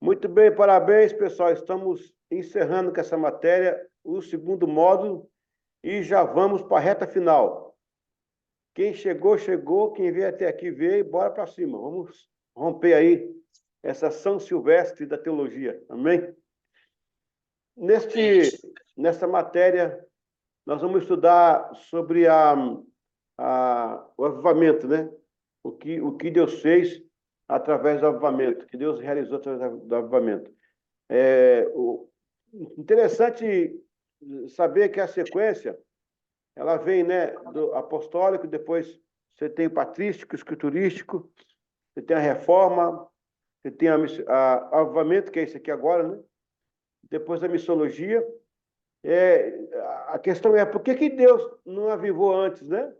Muito bem, parabéns, pessoal. Estamos encerrando com essa matéria, o segundo módulo, e já vamos para a reta final. Quem chegou, chegou. Quem veio até aqui, veio. Bora para cima. Vamos romper aí essa São Silvestre da teologia. Amém? Nessa matéria, nós vamos estudar sobre o avivamento, né? O que Deus fez através do avivamento, que Deus realizou através do avivamento. Interessante saber que a sequência, ela vem, né, do apostólico, depois você tem o patrístico, o escriturístico, você tem a reforma, você tem o avivamento, que é esse aqui agora, né? Depois a missologia. A questão é, por que Deus não avivou antes, né?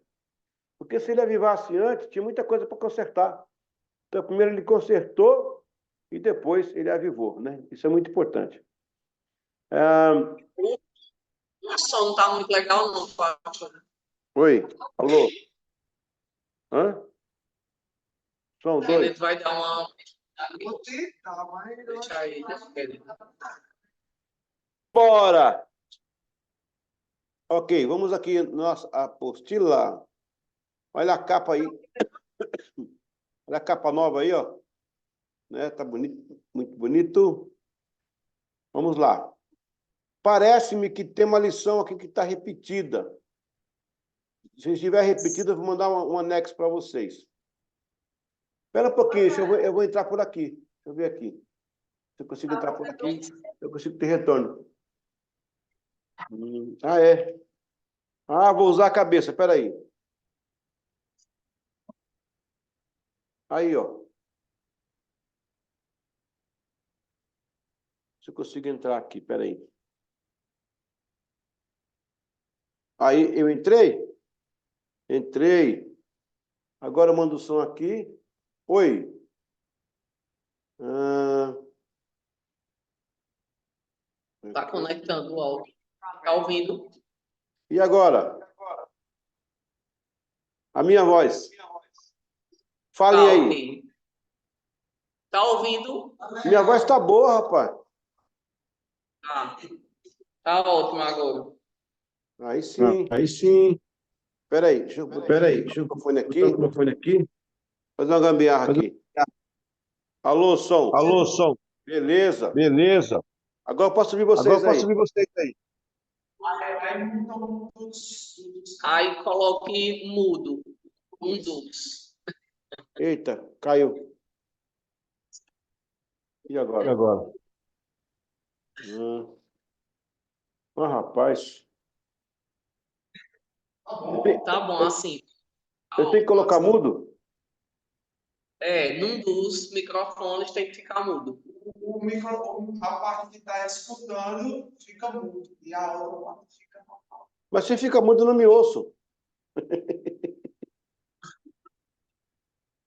Porque se ele avivasse antes, tinha muita coisa para consertar. Então, primeiro ele consertou e depois ele avivou, né? Isso é muito importante. O som não está muito legal, não, Fábio. Oi, alô? Hã? Som Ele 2. vai dar uma... Deixa aí. Bora! Ok, vamos aqui, nossa apostila. Olha a capa aí. Olha a capa nova aí, ó. Né? Tá bonito, muito bonito. Vamos lá. Parece-me que tem uma lição aqui que está repetida. Se estiver repetida, eu vou mandar um anexo para vocês. Espera um pouquinho, eu vou entrar por aqui. Deixa eu ver aqui. Se eu consigo entrar por aqui, eu consigo ter retorno. É. Vou usar a cabeça, espera aí. Aí, ó. Se eu consigo entrar aqui, espera aí. Aí, eu entrei? Entrei. Agora eu mando o som aqui. Oi. Está conectando o áudio. Está ouvindo? E agora? A minha voz. Fale Tá, aí. ok. Tá ouvindo? Minha voz tá boa, rapaz. Tá ótimo agora. Aí sim. Aí sim. Peraí, deixa eu botar o microfone aqui. Fazer uma gambiarra aqui. Alô, som. Alô, som. Beleza. Beleza. Agora eu posso ouvir vocês aí. Aí coloque mudo. Dos. Eita, caiu. E agora? Rapaz. Tá bom, assim. Eu tenho que colocar mudo? Num dos microfones tem que ficar mudo. A parte que está escutando fica mudo. E a outra parte fica... Mas se fica mudo, eu não me ouço.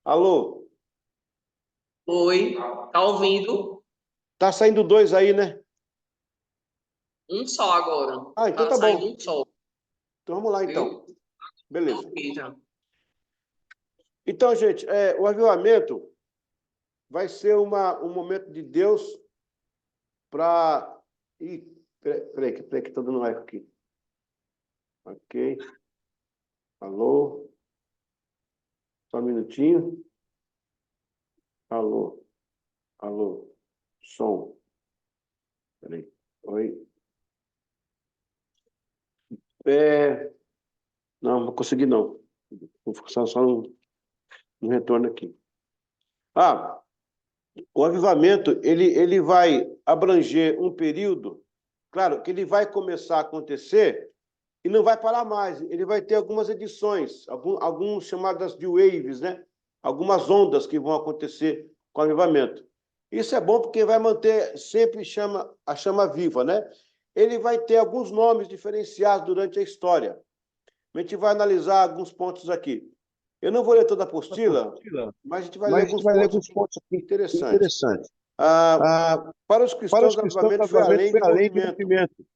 Alô? Oi, tá ouvindo? Tá saindo 2 aí, né? Um só agora. Então tá saindo bom. Um só. Então vamos lá, então. Viu? Beleza. Já. Então, gente, o avivamento vai ser um momento de Deus para... Peraí, que tá dando eco aqui. Ok. Alô? Só um minutinho. Alô? Som. Peraí. Oi? Não consegui, não. Vou forçar só no retorno aqui. O avivamento, ele vai abranger um período, claro, que ele vai começar a acontecer e não vai parar mais. Ele vai ter algumas edições, alguns chamadas de waves, né? Algumas ondas que vão acontecer com o avivamento. Isso é bom porque vai manter sempre a chama viva, né? Ele vai ter alguns nomes diferenciados durante a história. A gente vai analisar alguns pontos aqui. Eu não vou ler toda a apostila, mas a gente vai ler alguns pontos aqui interessantes. Para os cristãos, o avivamento foi além de movimento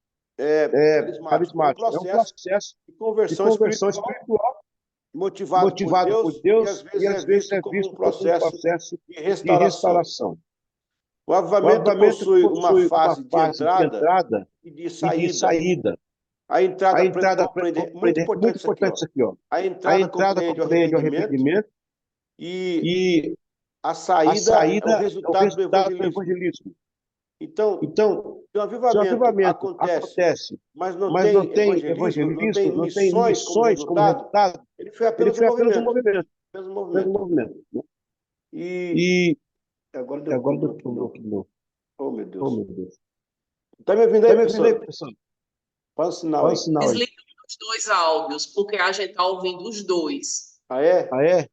carismático. É um processo de conversão espiritual motivado por Deus e às vezes é visto como um processo de restauração. O avivamento possui uma fase de entrada entrada e de e saída. de saída. A entrada, A entrada muito importante isso aqui, ó. isso aqui, ó. A A entrada entrada compreende o compreende o arrependimento arrependimento e e a a saída é o saída é o resultado do resultado do evangelismo. evangelismo. Então, Então, se o se o avivamento avivamento acontece, acontece, mas não mas não tem tem evangelismo, não tem evangelismo, não tem missões como missões como resultado, resultado, ele foi ele apenas um foi apenas um movimento. movimento, Apenas um apenas um movimento. movimento, né? E E agora deu agora problema deu aqui, problema não. aqui de novo. Oh, meu Oh, Deus. meu Deus. Tá me ouvindo Tá aí, me ouvindo aí, professor? pessoal? Faz um sinal Olha o aí. sinal aí. Desliga os dois áudios, porque a gente tá ouvindo os dois. Ah, é? Ah, é?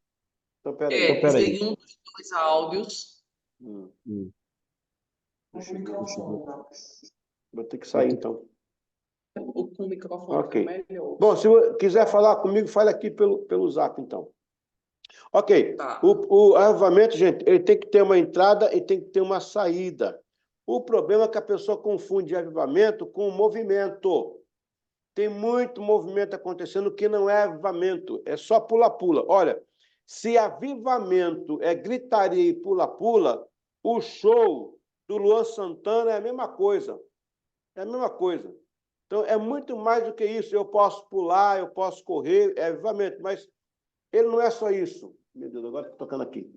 Então, peraí. Então, peraí. Desliga um dos dois áudios. Hum. O microfone, não. Vou ter que sair, então. Com o microfone Ok. fica melhor. Bom, se quiser falar comigo, fale aqui pelo Zap, então. Ok. Tá. O avivamento, gente, ele tem que ter uma entrada e tem que ter uma saída. O problema é que a pessoa confunde avivamento com movimento. Tem muito movimento acontecendo que não é avivamento, é só pula-pula. Olha, se avivamento é gritaria e pula-pula, o show do Luan Santana é a mesma coisa. É a mesma coisa. Então, é muito mais do que isso. Eu posso pular, eu posso correr, é avivamento, mas ele não é só isso. Meu Deus, agora estou tocando aqui.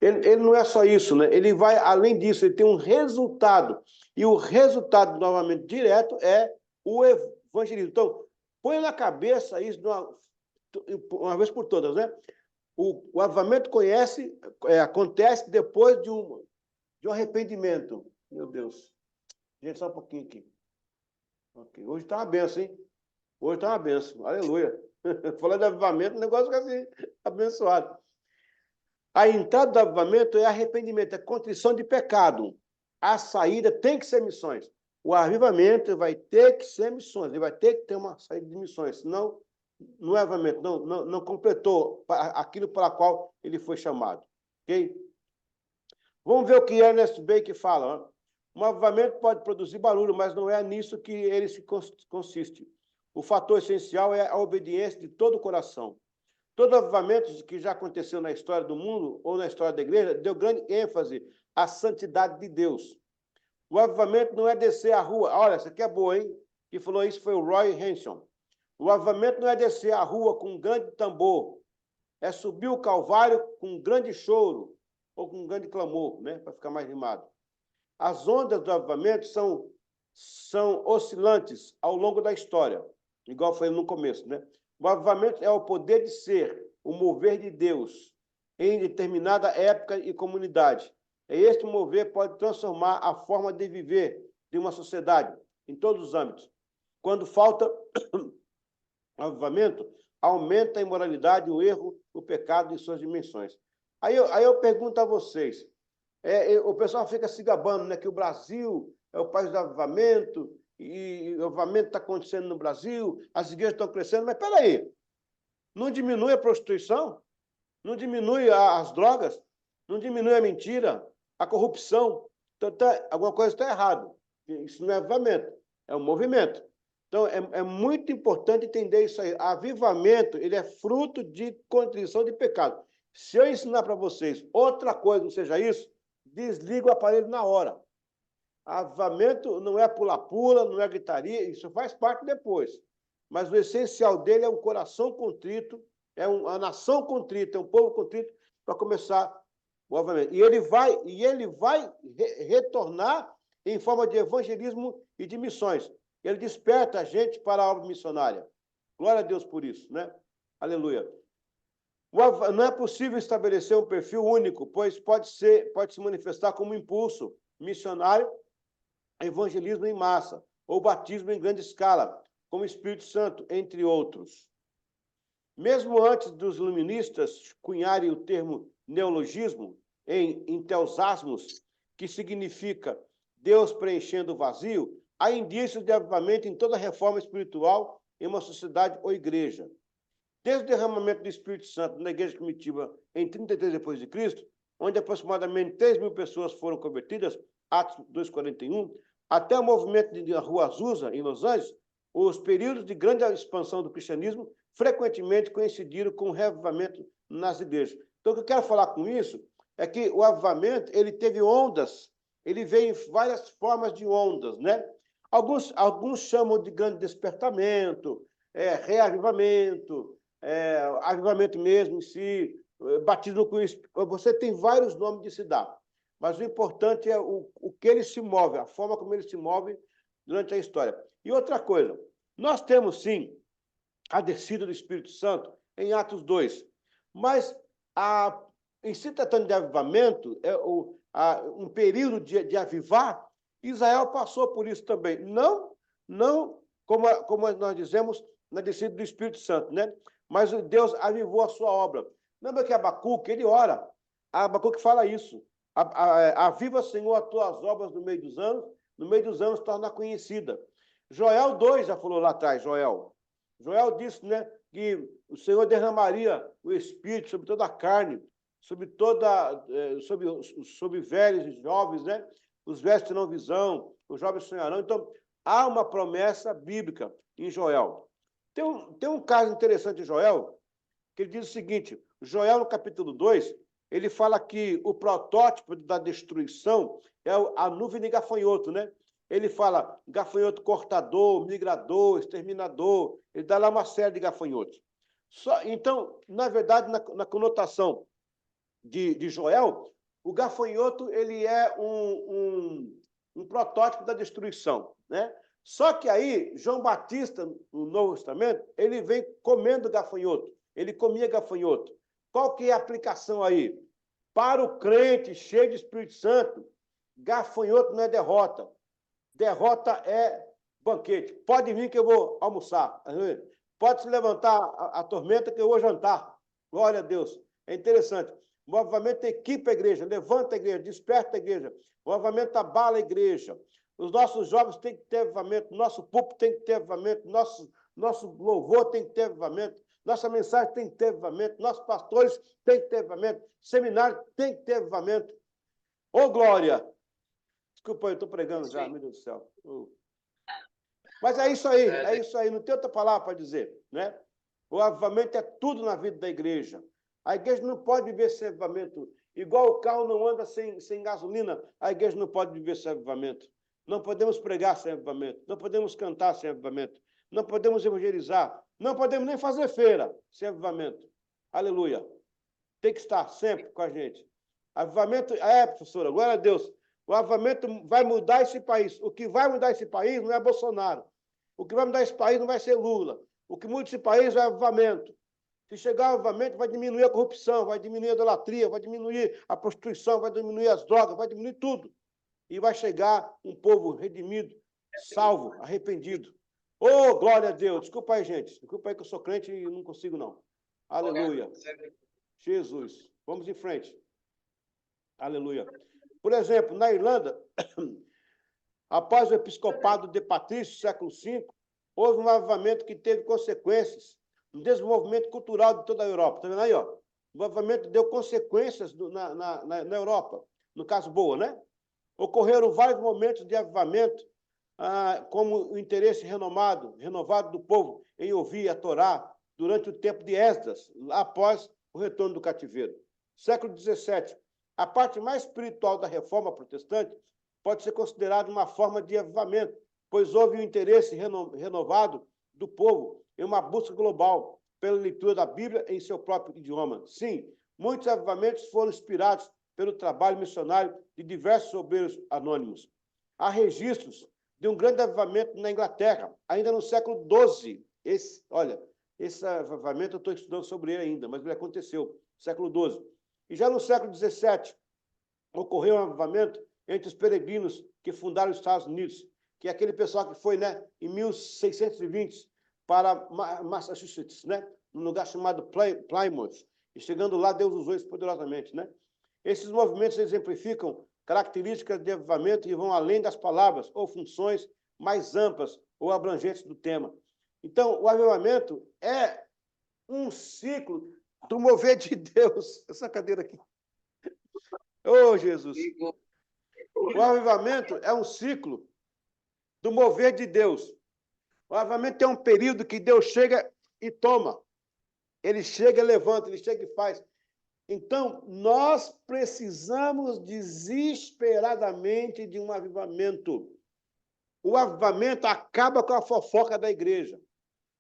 Ele não é só isso, né? Ele vai além disso, ele tem um resultado. E o resultado, novamente, direto, é o evangelismo. Então, põe na cabeça isso de uma vez por todas, né? O avivamento acontece depois de um arrependimento. Meu Deus. Gente, só um pouquinho aqui. Okay. Hoje está uma benção, hein? Hoje está uma benção. Aleluia. Falando de avivamento, o negócio fica assim, abençoado. A entrada do avivamento é arrependimento, é contrição de pecado. A saída tem que ser missões. O avivamento vai ter que ser missões, ele vai ter que ter uma saída de missões, senão não é avivamento, não completou aquilo para o qual ele foi chamado. Ok? Vamos ver o que Ernest Baker fala. Né? Um avivamento pode produzir barulho, mas não é nisso que ele consiste. O fator essencial é a obediência de todo o coração. Todo avivamento que já aconteceu na história do mundo ou na história da igreja deu grande ênfase à santidade de Deus. O avivamento não é descer a rua. Olha, essa aqui é boa, hein? Quem falou isso foi o Roy Henson. O avivamento não é descer a rua com um grande tambor. É subir o Calvário com um grande choro ou com um grande clamor, né? Para ficar mais rimado. As ondas do avivamento são oscilantes ao longo da história, igual foi no começo, né? O avivamento é o poder de ser, o mover de Deus em determinada época e comunidade. Este mover pode transformar a forma de viver de uma sociedade em todos os âmbitos. Quando falta avivamento, aumenta a imoralidade, o erro, o pecado em suas dimensões. Aí eu pergunto a vocês, o pessoal fica se gabando, né, que o Brasil é o país do avivamento, e o avivamento está acontecendo no Brasil, as igrejas estão crescendo, mas espera aí, não diminui a prostituição? Não diminui as drogas? Não diminui a mentira? A corrupção? Então, alguma coisa está errada. Isso não é avivamento, é um movimento. Então, é muito importante entender isso aí. Avivamento, ele é fruto de contrição de pecado. Se eu ensinar para vocês outra coisa, não seja isso, desliga o aparelho na hora. Avivamento não é pula-pula, não é gritaria, isso faz parte depois. Mas o essencial dele é um coração contrito, é uma nação contrita, é um povo contrito para começar o avivamento. E ele vai retornar em forma de evangelismo e de missões. Ele desperta a gente para a obra missionária. Glória a Deus por isso, né? Aleluia. Não é possível estabelecer um perfil único, pois pode se manifestar como impulso missionário, evangelismo em massa, ou batismo em grande escala, como Espírito Santo, entre outros. Mesmo antes dos iluministas cunharem o termo neologismo em enteosasmos, que significa Deus preenchendo o vazio, há indícios de avivamento em toda reforma espiritual em uma sociedade ou igreja. Desde o derramamento do Espírito Santo na igreja primitiva em 33 depois de Cristo, onde aproximadamente 3.000 pessoas foram convertidas, Atos 2:41, até o movimento de Rua Azusa, em Los Angeles, os períodos de grande expansão do cristianismo frequentemente coincidiram com o reavivamento nas igrejas. Então, o que eu quero falar com isso é que o avivamento, ele teve ondas, ele veio em várias formas de ondas, né? Alguns chamam de grande despertamento, reavivamento, avivamento mesmo em si, batismo com o Espírito. Você tem vários nomes de se dar, mas o importante é o que ele se move, a forma como ele se move durante a história. E outra coisa, nós temos, sim, a descida do Espírito Santo em Atos 2, mas em se tratando de avivamento, um período de avivar, Israel passou por isso também. Não como nós dizemos na descida do Espírito Santo, né? Mas Deus avivou a sua obra. Lembra que Abacuque, ele ora, Abacuque fala isso, aviva, Senhor, as tuas obras no meio dos anos torna conhecida. Joel 2 já falou lá atrás, Joel disse, né, que o Senhor derramaria o Espírito sobre toda a carne, sobre velhos e jovens, né? Os velhos terão visão, os jovens sonharão. Então, há uma promessa bíblica em Joel. Tem um caso interessante em Joel, que ele diz o seguinte, Joel, no capítulo 2, ele fala que o protótipo da destruição é a nuvem de gafanhoto, né? Ele fala gafanhoto cortador, migrador, exterminador, ele dá lá uma série de gafanhotos. Então, na verdade, na conotação de Joel, o gafanhoto ele é um protótipo da destruição, né? Só que aí, João Batista, no Novo Testamento, ele vem comendo gafanhoto, ele comia gafanhoto. Qual que é a aplicação aí? Para o crente cheio de Espírito Santo, gafanhoto não é derrota. Derrota é banquete. Pode vir que eu vou almoçar. Pode se levantar a tormenta que eu vou jantar. Glória a Deus. É interessante. O avivamento equipa a igreja, levanta a igreja, desperta a igreja. O avivamento abala a igreja. Os nossos jovens têm que ter avivamento, nosso púlpito tem que ter avivamento, nosso louvor tem que ter avivamento, nossa mensagem tem que ter avivamento, nossos pastores têm que ter avivamento, seminário tem que ter avivamento. Ô, glória! Desculpa, eu estou pregando já, meu Deus do céu. Mas é isso aí, não tem outra palavra para dizer, né? O avivamento é tudo na vida da igreja. A igreja não pode viver sem avivamento. Igual o carro não anda sem gasolina, a igreja não pode viver sem avivamento. Não podemos pregar sem avivamento, não podemos cantar sem avivamento, não podemos evangelizar, não podemos nem fazer feira sem avivamento. Aleluia. Tem que estar sempre com a gente. Avivamento, professora, glória a Deus. O avivamento vai mudar esse país. O que vai mudar esse país não é Bolsonaro. O que vai mudar esse país não vai ser Lula. O que muda esse país é o avivamento. Se chegar ao avivamento, vai diminuir a corrupção, vai diminuir a idolatria, vai diminuir a prostituição, vai diminuir as drogas, vai diminuir tudo. E vai chegar um povo redimido, salvo, arrependido. Oh, glória a Deus! Desculpa aí, gente. Desculpa aí que eu sou crente e não consigo, não. Aleluia. Jesus. Vamos em frente. Aleluia. Por exemplo, na Irlanda, após o episcopado de Patrício, século V, houve um avivamento que teve consequências no desenvolvimento cultural de toda a Europa. Está vendo aí? Ó? O avivamento deu consequências na Europa, no caso boa, né? Ocorreram vários momentos de avivamento, como o interesse renovado do povo em ouvir a Torá durante o tempo de Esdras, após o retorno do cativeiro. Século XVII, a parte mais espiritual da reforma protestante pode ser considerada uma forma de avivamento, pois houve um interesse renovado do povo em uma busca global pela leitura da Bíblia em seu próprio idioma. Sim, muitos avivamentos foram inspirados pelo trabalho missionário de diversos obreiros anônimos. Há registros de um grande avivamento na Inglaterra, ainda no século XII. Esse avivamento eu estou estudando sobre ele ainda, mas ele aconteceu no século XII. E já no século XVII, ocorreu um avivamento entre os peregrinos que fundaram os Estados Unidos, que é aquele pessoal que foi, né, em 1620 para Massachusetts, né, num lugar chamado Plymouth. E chegando lá, Deus usou isso poderosamente, né? Esses movimentos exemplificam características de avivamento e vão além das palavras ou funções mais amplas ou abrangentes do tema. Então, o avivamento é um ciclo do mover de Deus. Essa cadeira aqui. Oh, Jesus! O avivamento é um ciclo do mover de Deus. O avivamento é um período que Deus chega e toma. Ele chega e levanta, ele chega e faz. Então, nós precisamos desesperadamente de um avivamento. O avivamento acaba com a fofoca da igreja.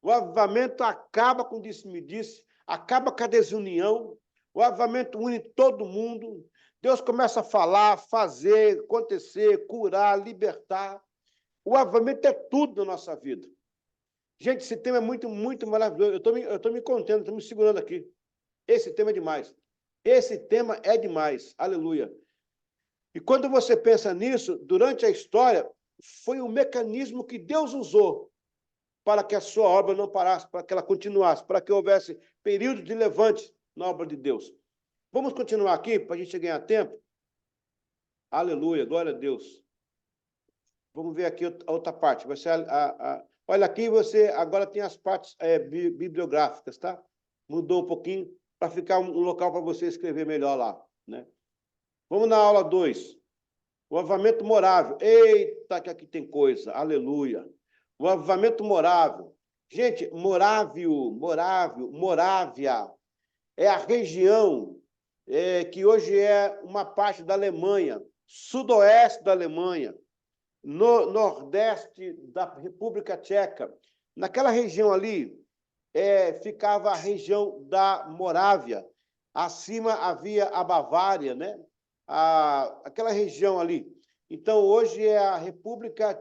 O avivamento acaba com o disse-me-disse, acaba com a desunião. O avivamento une todo mundo. Deus começa a falar, fazer, acontecer, curar, libertar. O avivamento é tudo na nossa vida. Gente, esse tema é muito, muito maravilhoso. Eu estou me contendo, estou me segurando aqui. Esse tema é demais. Esse tema é demais. Aleluia. E quando você pensa nisso, durante a história, foi um mecanismo que Deus usou para que a sua obra não parasse, para que ela continuasse, para que houvesse período de levante na obra de Deus. Vamos continuar aqui, para a gente ganhar tempo? Aleluia, glória a Deus. Vamos ver aqui a outra parte. Vai ser olha, aqui você agora tem as partes bibliográficas, tá? Mudou um pouquinho para ficar um local para você escrever melhor lá, né? Vamos na aula 2. O avivamento morável. Eita, que aqui tem coisa. Aleluia. O avivamento morável. Gente, Morávia é a região que hoje é uma parte da Alemanha, sudoeste da Alemanha, no nordeste da República Tcheca. Naquela região ali, ficava a região da Morávia. Acima havia a Bavária, né? Aquela região ali. Então, hoje é a República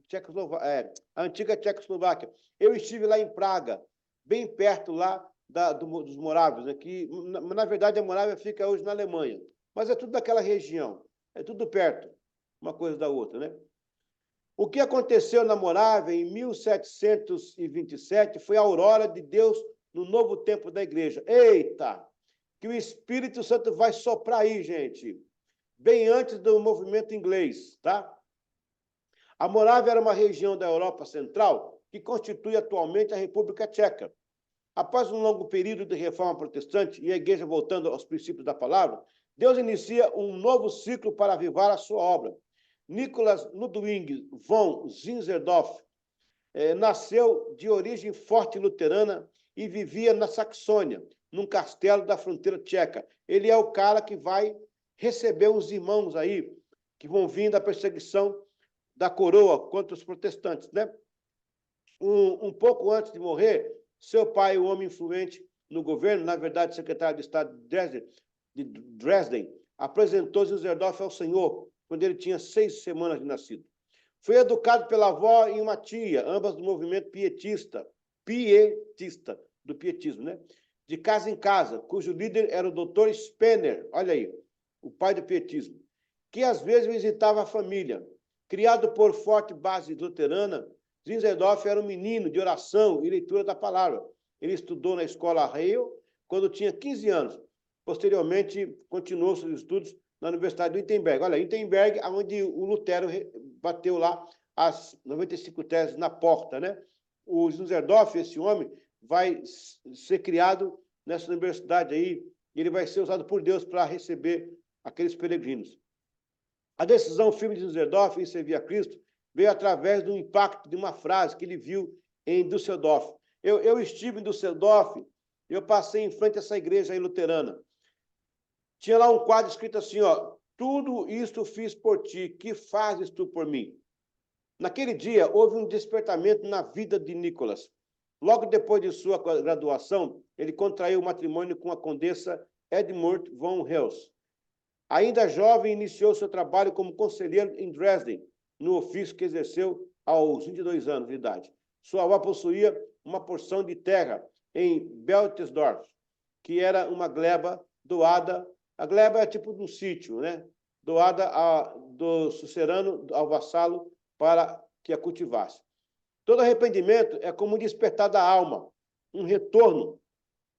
Tchecoslováquia, a antiga Tchecoslováquia. Eu estive lá em Praga, bem perto lá dos morávios, né? Que, na verdade, a Morávia fica hoje na Alemanha. Mas é tudo daquela região, é tudo perto, uma coisa da outra, né? O que aconteceu na Morávia em 1727 foi a aurora de Deus no novo tempo da igreja. Eita! Que o Espírito Santo vai soprar aí, gente, bem antes do movimento inglês, tá? A Morávia era uma região da Europa Central que constitui atualmente a República Tcheca. Após um longo período de reforma protestante e a igreja voltando aos princípios da palavra, Deus inicia um novo ciclo para avivar a sua obra. Nicolas Ludwig von Zinzendorf nasceu de origem forte luterana e vivia na Saxônia, num castelo da fronteira tcheca. Ele é o cara que vai receber uns irmãos aí que vão vir da perseguição da coroa contra os protestantes, né? Um pouco antes de morrer, seu pai, um homem influente no governo, na verdade, secretário de Estado de Dresden, apresentou Zinzendorf ao Senhor quando ele tinha 6 semanas de nascido. Foi educado pela avó e uma tia, ambas do movimento pietista, do pietismo, né? De casa em casa, cujo líder era o Dr. Spener, olha aí, o pai do pietismo, que às vezes visitava a família. Criado por forte base luterana, Zinzendorf era um menino de oração e leitura da palavra. Ele estudou na escola Heil quando tinha 15 anos. Posteriormente, continuou seus estudos na Universidade do Wittenberg. Olha, Wittenberg, onde o Lutero bateu lá as 95 teses na porta, né? O Zinzendorf, esse homem, vai ser criado nessa universidade aí, e ele vai ser usado por Deus para receber aqueles peregrinos. A decisão firme de Zinzendorf em servir a Cristo veio através do impacto de uma frase que ele viu em Düsseldorf. Eu estive em Düsseldorf, eu passei em frente a essa igreja aí luterana. Tinha lá um quadro escrito assim, ó, tudo isto fiz por ti, que fazes tu por mim? Naquele dia, houve um despertamento na vida de Nicolas. Logo depois de sua graduação, ele contraiu matrimônio com a condessa Edmund von Hels. Ainda jovem, iniciou seu trabalho como conselheiro em Dresden, no ofício que exerceu aos 22 anos de idade. Sua avó possuía uma porção de terra em Beltesdorf, que era uma gleba doada. A gleba é tipo de um sítio, né? Doada do sucerano ao vassalo para que a cultivasse. Todo arrependimento é como um despertar da alma, um retorno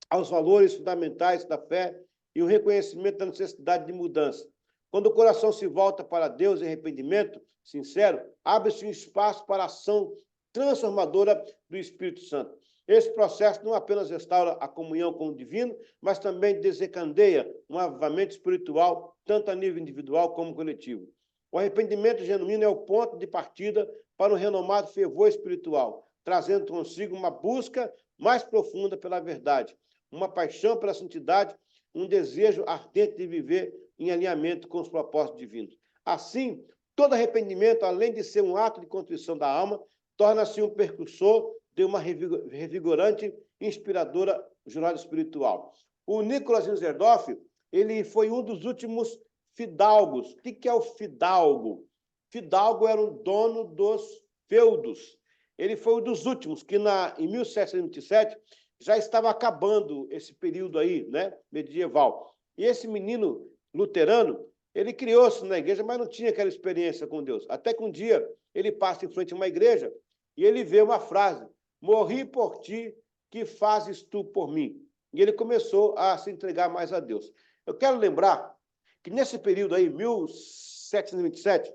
aos valores fundamentais da fé e um reconhecimento da necessidade de mudança. Quando o coração se volta para Deus em arrependimento sincero, abre-se um espaço para a ação transformadora do Espírito Santo. Esse processo não apenas restaura a comunhão com o divino, mas também desencadeia um avivamento espiritual, tanto a nível individual como coletivo. O arrependimento genuíno é o ponto de partida para um renomado fervor espiritual, trazendo consigo uma busca mais profunda pela verdade, uma paixão pela santidade um desejo ardente de viver em alinhamento com os propósitos divinos. Assim, todo arrependimento, além de ser um ato de contrição da alma, torna-se um precursor de uma revigorante, inspiradora jornada espiritual. O Nicholas Zinzendorf, ele foi um dos últimos fidalgos. O que é o fidalgo? Fidalgo era o dono dos feudos. Ele foi um dos últimos que, em 1727, já estava acabando esse período aí, né, medieval. E esse menino luterano, ele criou-se na igreja, mas não tinha aquela experiência com Deus. Até que um dia ele passa em frente a uma igreja e ele vê uma frase: morri por ti, que fazes tu por mim? E ele começou a se entregar mais a Deus. Eu quero lembrar que nesse período aí, 1727,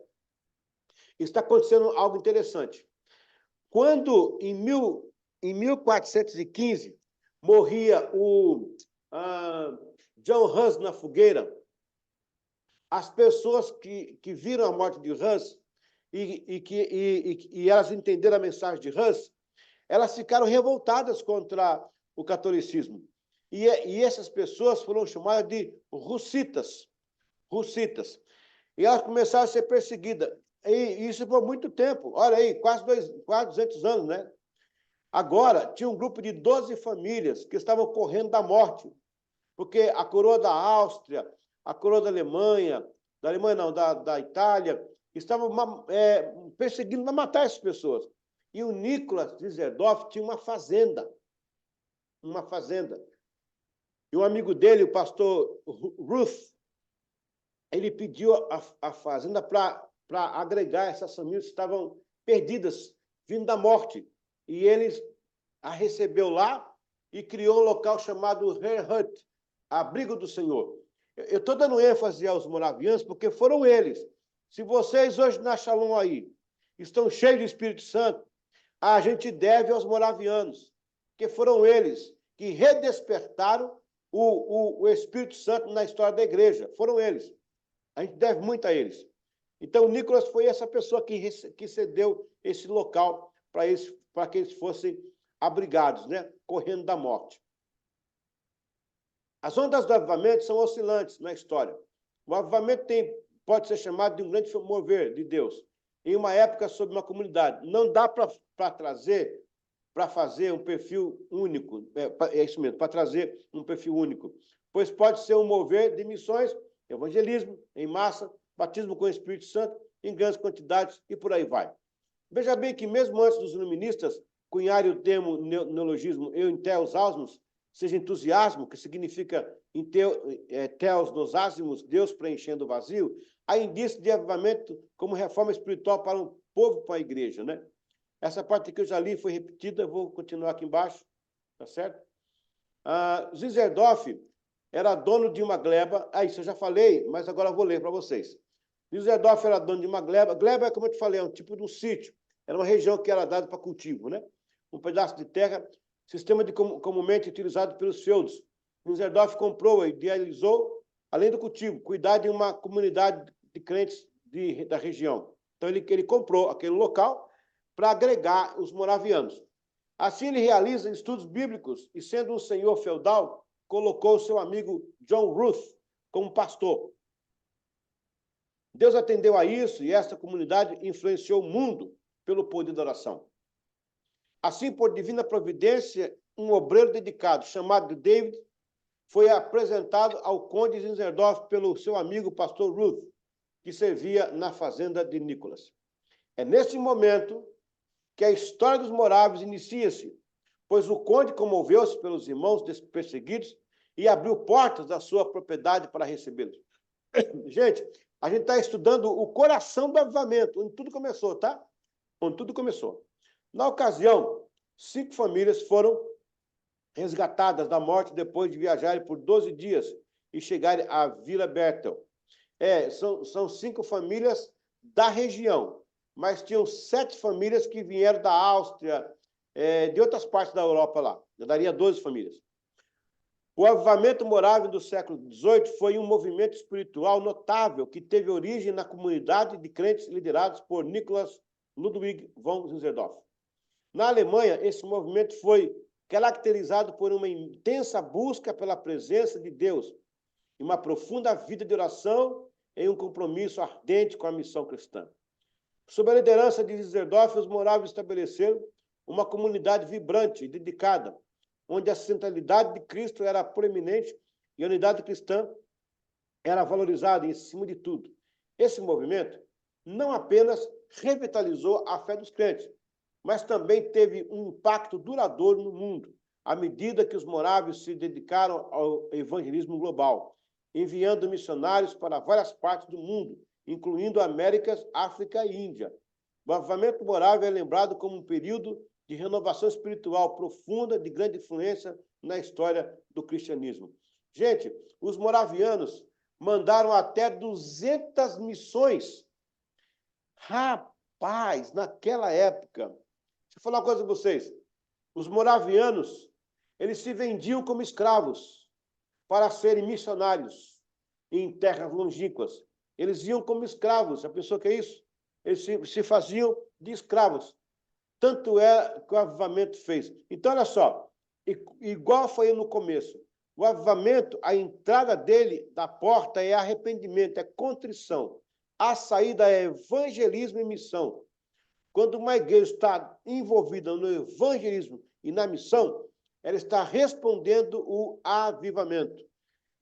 está acontecendo algo interessante. Quando, em 1415, morria o John Hus na fogueira, as pessoas que viram a morte de Hus e elas entenderam a mensagem de Hus, elas ficaram revoltadas contra o catolicismo. E essas pessoas foram chamadas de russitas. E elas começaram a ser perseguidas. E isso por muito tempo. Olha aí, quase 200 anos, né? Agora, tinha um grupo de 12 famílias que estavam correndo da morte, porque a coroa da Áustria, a coroa da Alemanha não, da Itália, estavam perseguindo para matar essas pessoas. E o Nicholas Zinzendorf tinha uma fazenda. E um amigo dele, o pastor Ruth, ele pediu a fazenda para agregar essas famílias que estavam perdidas, vindo da morte. E ele a recebeu lá e criou um local chamado Herhut, Abrigo do Senhor. Eu estou dando ênfase aos moravianos porque foram eles. Se vocês hoje na Shalom aí estão cheios do Espírito Santo, a gente deve aos moravianos, porque foram eles que redespertaram o Espírito Santo na história da igreja. Foram eles. A gente deve muito a eles. Então, o Nicholas foi essa pessoa que cedeu esse local para que eles fossem abrigados, né? Correndo da morte. As ondas do avivamento são oscilantes na história. O avivamento pode ser chamado de um grande mover de Deus em uma época sobre uma comunidade. Não dá para fazer um perfil único, é isso mesmo, para trazer um perfil único, pois pode ser um mover de missões, evangelismo em massa, batismo com o Espírito Santo em grandes quantidades e por aí vai. Veja bem que mesmo antes dos iluministas cunharem o termo neologismo eu em teos asmos, seja entusiasmo, que significa teos nos asmos, Deus preenchendo o vazio, há indício de avivamento como reforma espiritual para um povo, para a igreja, né? Essa parte que eu já li foi repetida, eu vou continuar aqui embaixo, tá certo? Zinzendorf era dono de uma gleba, isso eu já falei, mas agora eu vou ler para vocês. Zinzendorf era dono de uma gleba. Gleba, como eu te falei, é um tipo de um sítio. Era uma região que era dada para cultivo, né? Um pedaço de terra, sistema comumente utilizado pelos feudos. Zinzendorf comprou e idealizou, além do cultivo, cuidar de uma comunidade de crentes da região. Então, ele comprou aquele local para agregar os moravianos. Assim, ele realiza estudos bíblicos e, sendo um senhor feudal, colocou seu amigo John Ruth como pastor. Deus atendeu a isso e esta comunidade influenciou o mundo pelo poder da oração. Assim, por divina providência, um obreiro dedicado, chamado David, foi apresentado ao conde Zinzendorf pelo seu amigo pastor Ruth, que servia na fazenda de Nicholas. É nesse momento que a história dos moráveis inicia-se, pois o conde comoveu-se pelos irmãos perseguidos e abriu portas da sua propriedade para recebê-los. Gente, a gente está estudando o coração do avivamento, onde tudo começou, tá? Onde tudo começou. Na ocasião, 5 famílias foram resgatadas da morte depois de viajarem por 12 dias e chegarem à Vila Bertel. São 5 famílias da região, mas tinham 7 famílias que vieram da Áustria, de outras partes da Europa lá. Eu daria 12 famílias. O avivamento morável do século XVIII foi um movimento espiritual notável que teve origem na comunidade de crentes liderados por Nicholas Ludwig von Zinzendorf. Na Alemanha, esse movimento foi caracterizado por uma intensa busca pela presença de Deus em uma profunda vida de oração, em um compromisso ardente com a missão cristã. Sob a liderança de Zinzendorf, os moráveis estabeleceram uma comunidade vibrante e dedicada, onde a centralidade de Cristo era proeminente e a unidade cristã era valorizada em cima de tudo. Esse movimento não apenas revitalizou a fé dos crentes, mas também teve um impacto duradouro no mundo, à medida que os moráveis se dedicaram ao evangelismo global, enviando missionários para várias partes do mundo, incluindo Américas, África e Índia. O avivamento morável é lembrado como um período de renovação espiritual profunda, de grande influência na história do cristianismo. Gente, os moravianos mandaram até 200 missões. Rapaz, naquela época, deixa eu falar uma coisa para vocês. Os moravianos, eles se vendiam como escravos para serem missionários em terras longínquas. Eles iam como escravos. Já pensou que é isso? Eles se faziam de escravos. Tanto é que o avivamento fez. Então, olha só, igual foi no começo, o avivamento, a entrada dele, da porta, é arrependimento, é contrição. A saída é evangelismo e missão. Quando uma igreja está envolvida no evangelismo e na missão, ela está respondendo o avivamento.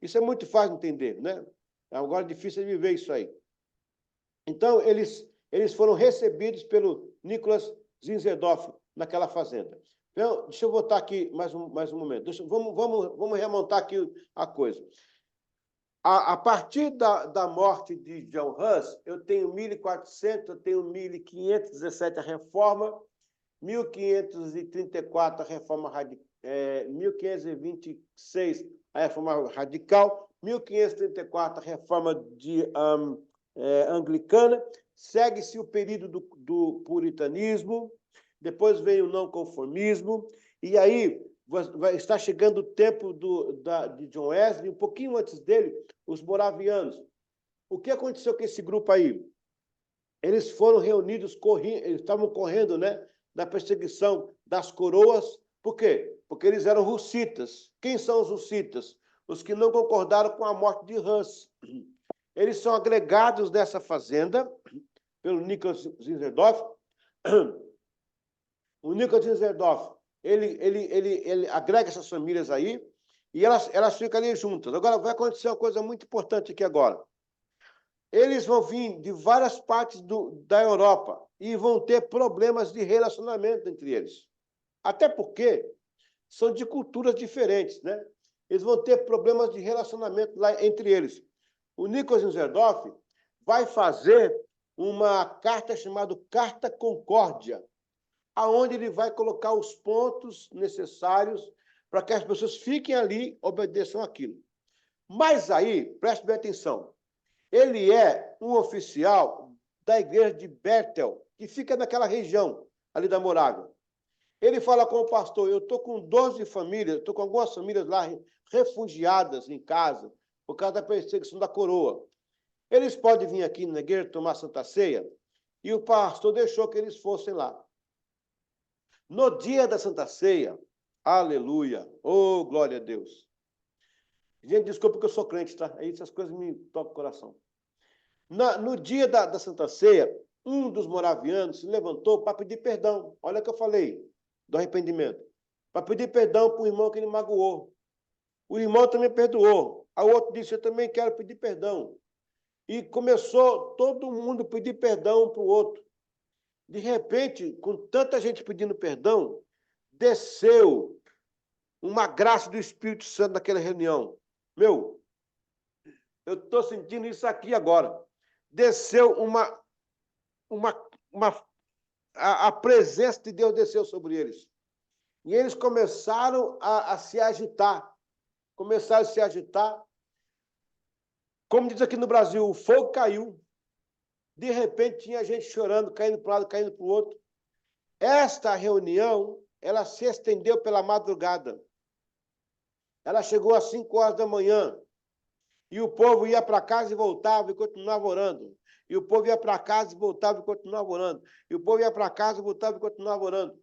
Isso é muito fácil de entender, né? Agora é difícil de viver isso aí. Então, eles foram recebidos pelo Nicholas Zinzendorf naquela fazenda. Então, deixa eu voltar aqui mais um momento. Vamos remontar aqui a coisa. A partir da morte de John Hus, eu tenho 1.400, eu tenho 1.517 a reforma, 1.534 a reforma radical, 1.526 a reforma radical, 1.534 a reforma anglicana, segue-se o período do puritanismo, depois vem o não conformismo, e aí está chegando o tempo de John Wesley, um pouquinho antes dele, os moravianos. O que aconteceu com esse grupo aí? Eles foram reunidos, eles estavam correndo, né, da perseguição das coroas. Por quê? Porque eles eram hussitas. Quem são os hussitas? Os que não concordaram com a morte de Hus. Eles são agregados nessa fazenda pelo Nicholas Zinzendorf. O Nicholas Zinzendorf, ele agrega essas famílias aí e elas ficam ali juntas. Agora, vai acontecer uma coisa muito importante aqui agora. Eles vão vir de várias partes da Europa e vão ter problemas de relacionamento entre eles. Até porque são de culturas diferentes, né? Eles vão ter problemas de relacionamento lá entre eles. O Nicholas Zinzendorf vai fazer uma carta chamada Carta Concórdia, aonde ele vai colocar os pontos necessários para que as pessoas fiquem ali e obedeçam aquilo. Mas aí, preste bem atenção, ele é um oficial da igreja de Bethel, que fica naquela região ali da Morávia. Ele fala com o pastor, eu estou com 12 famílias, estou com algumas famílias lá refugiadas em casa, por causa da perseguição da coroa. Eles podem vir aqui na igreja tomar Santa Ceia? E o pastor deixou que eles fossem lá. No dia da Santa Ceia, aleluia, oh, glória a Deus. Gente, desculpa que eu sou crente, tá? Aí essas coisas me tocam o coração. No dia da Santa Ceia, um dos moravianos se levantou para pedir perdão. Olha o que eu falei, do arrependimento. Para pedir perdão para o irmão que ele magoou. O irmão também perdoou. A outro disse, eu também quero pedir perdão. E começou todo mundo a pedir perdão um para o outro. De repente, com tanta gente pedindo perdão, desceu uma graça do Espírito Santo naquela reunião. Meu, eu estou sentindo isso aqui agora. Desceu a presença de Deus desceu sobre eles. E eles começaram a se agitar. Começaram a se agitar. Como diz aqui no Brasil, o fogo caiu. De repente, tinha gente chorando, caindo para um lado, caindo para o outro. Esta reunião, ela se estendeu pela madrugada. Ela chegou às 5 horas da manhã. E o povo ia para casa e voltava e continuava orando. E o povo ia para casa e voltava e continuava orando. E o povo ia para casa e voltava e continuava orando.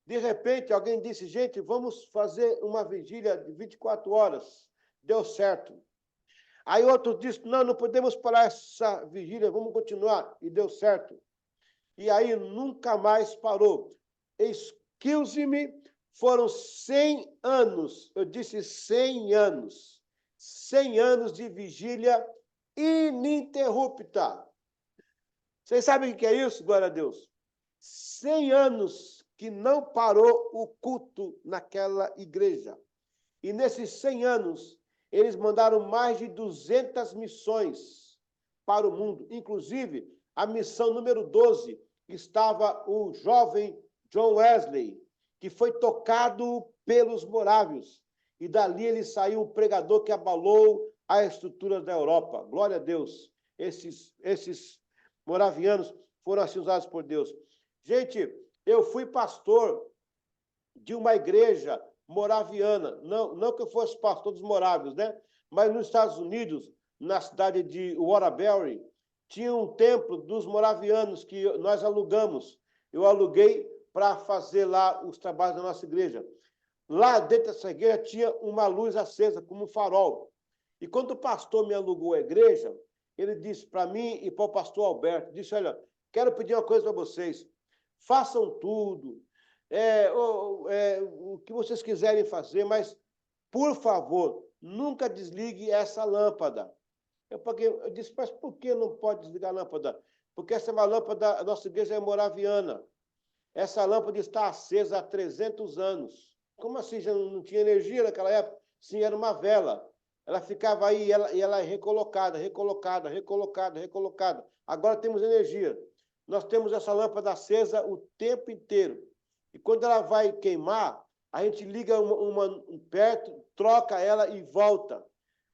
De repente, alguém disse, gente, vamos fazer uma vigília de 24 horas. Deu certo. Aí outros disseram, não, não podemos parar essa vigília, vamos continuar. E deu certo. E aí nunca mais parou. Excuse-me, foram 100 anos, eu disse 100 anos. 100 anos de vigília ininterrupta. Vocês sabem o que é isso? Glória a Deus. 100 anos que não parou o culto naquela igreja. E nesses 100 anos, eles mandaram mais de 200 missões para o mundo. Inclusive, a missão número 12 estava o jovem John Wesley, que foi tocado pelos morávios. E dali ele saiu um pregador que abalou a estrutura da Europa. Glória a Deus. Esses moravianos foram assim usados por Deus. Gente, eu fui pastor de uma igreja moraviana. Não que eu fosse pastor dos morávios, né? Mas nos Estados Unidos, na cidade de Waterbury, tinha um templo dos moravianos que nós alugamos. Eu aluguei para fazer lá os trabalhos da nossa igreja. Lá dentro dessa igreja tinha uma luz acesa, como um farol. E quando o pastor me alugou a igreja, ele disse para mim e para o pastor Alberto, disse, olha, quero pedir uma coisa para vocês, façam tudo, o que vocês quiserem fazer, mas, por favor, nunca desligue essa lâmpada. Eu disse, mas por que não pode desligar a lâmpada? Porque essa é uma lâmpada, a nossa igreja é moraviana. Essa lâmpada está acesa há 300 anos. Como assim? Já não tinha energia naquela época? Sim, era uma vela. Ela ficava aí e ela é recolocada. Agora temos energia. Nós temos essa lâmpada acesa o tempo inteiro. E quando ela vai queimar, a gente liga uma perto, troca ela e volta,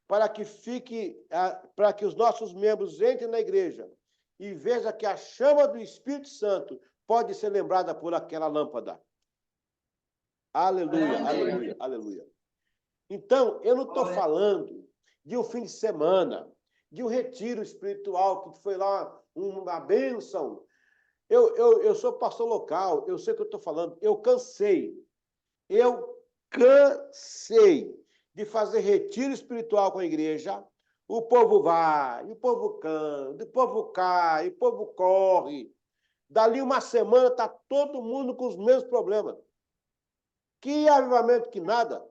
para que os nossos membros entrem na igreja e vejam que a chama do Espírito Santo pode ser lembrada por aquela lâmpada. Aleluia, aleluia, aleluia. Então, eu não estou falando de um fim de semana, de um retiro espiritual, que foi lá uma bênção. Eu sou pastor local, eu sei o que eu estou falando. Eu cansei de fazer retiro espiritual com a igreja. O povo vai, o povo canta, o povo cai, o povo corre. Dali uma semana está todo mundo com os mesmos problemas. Que avivamento que nada.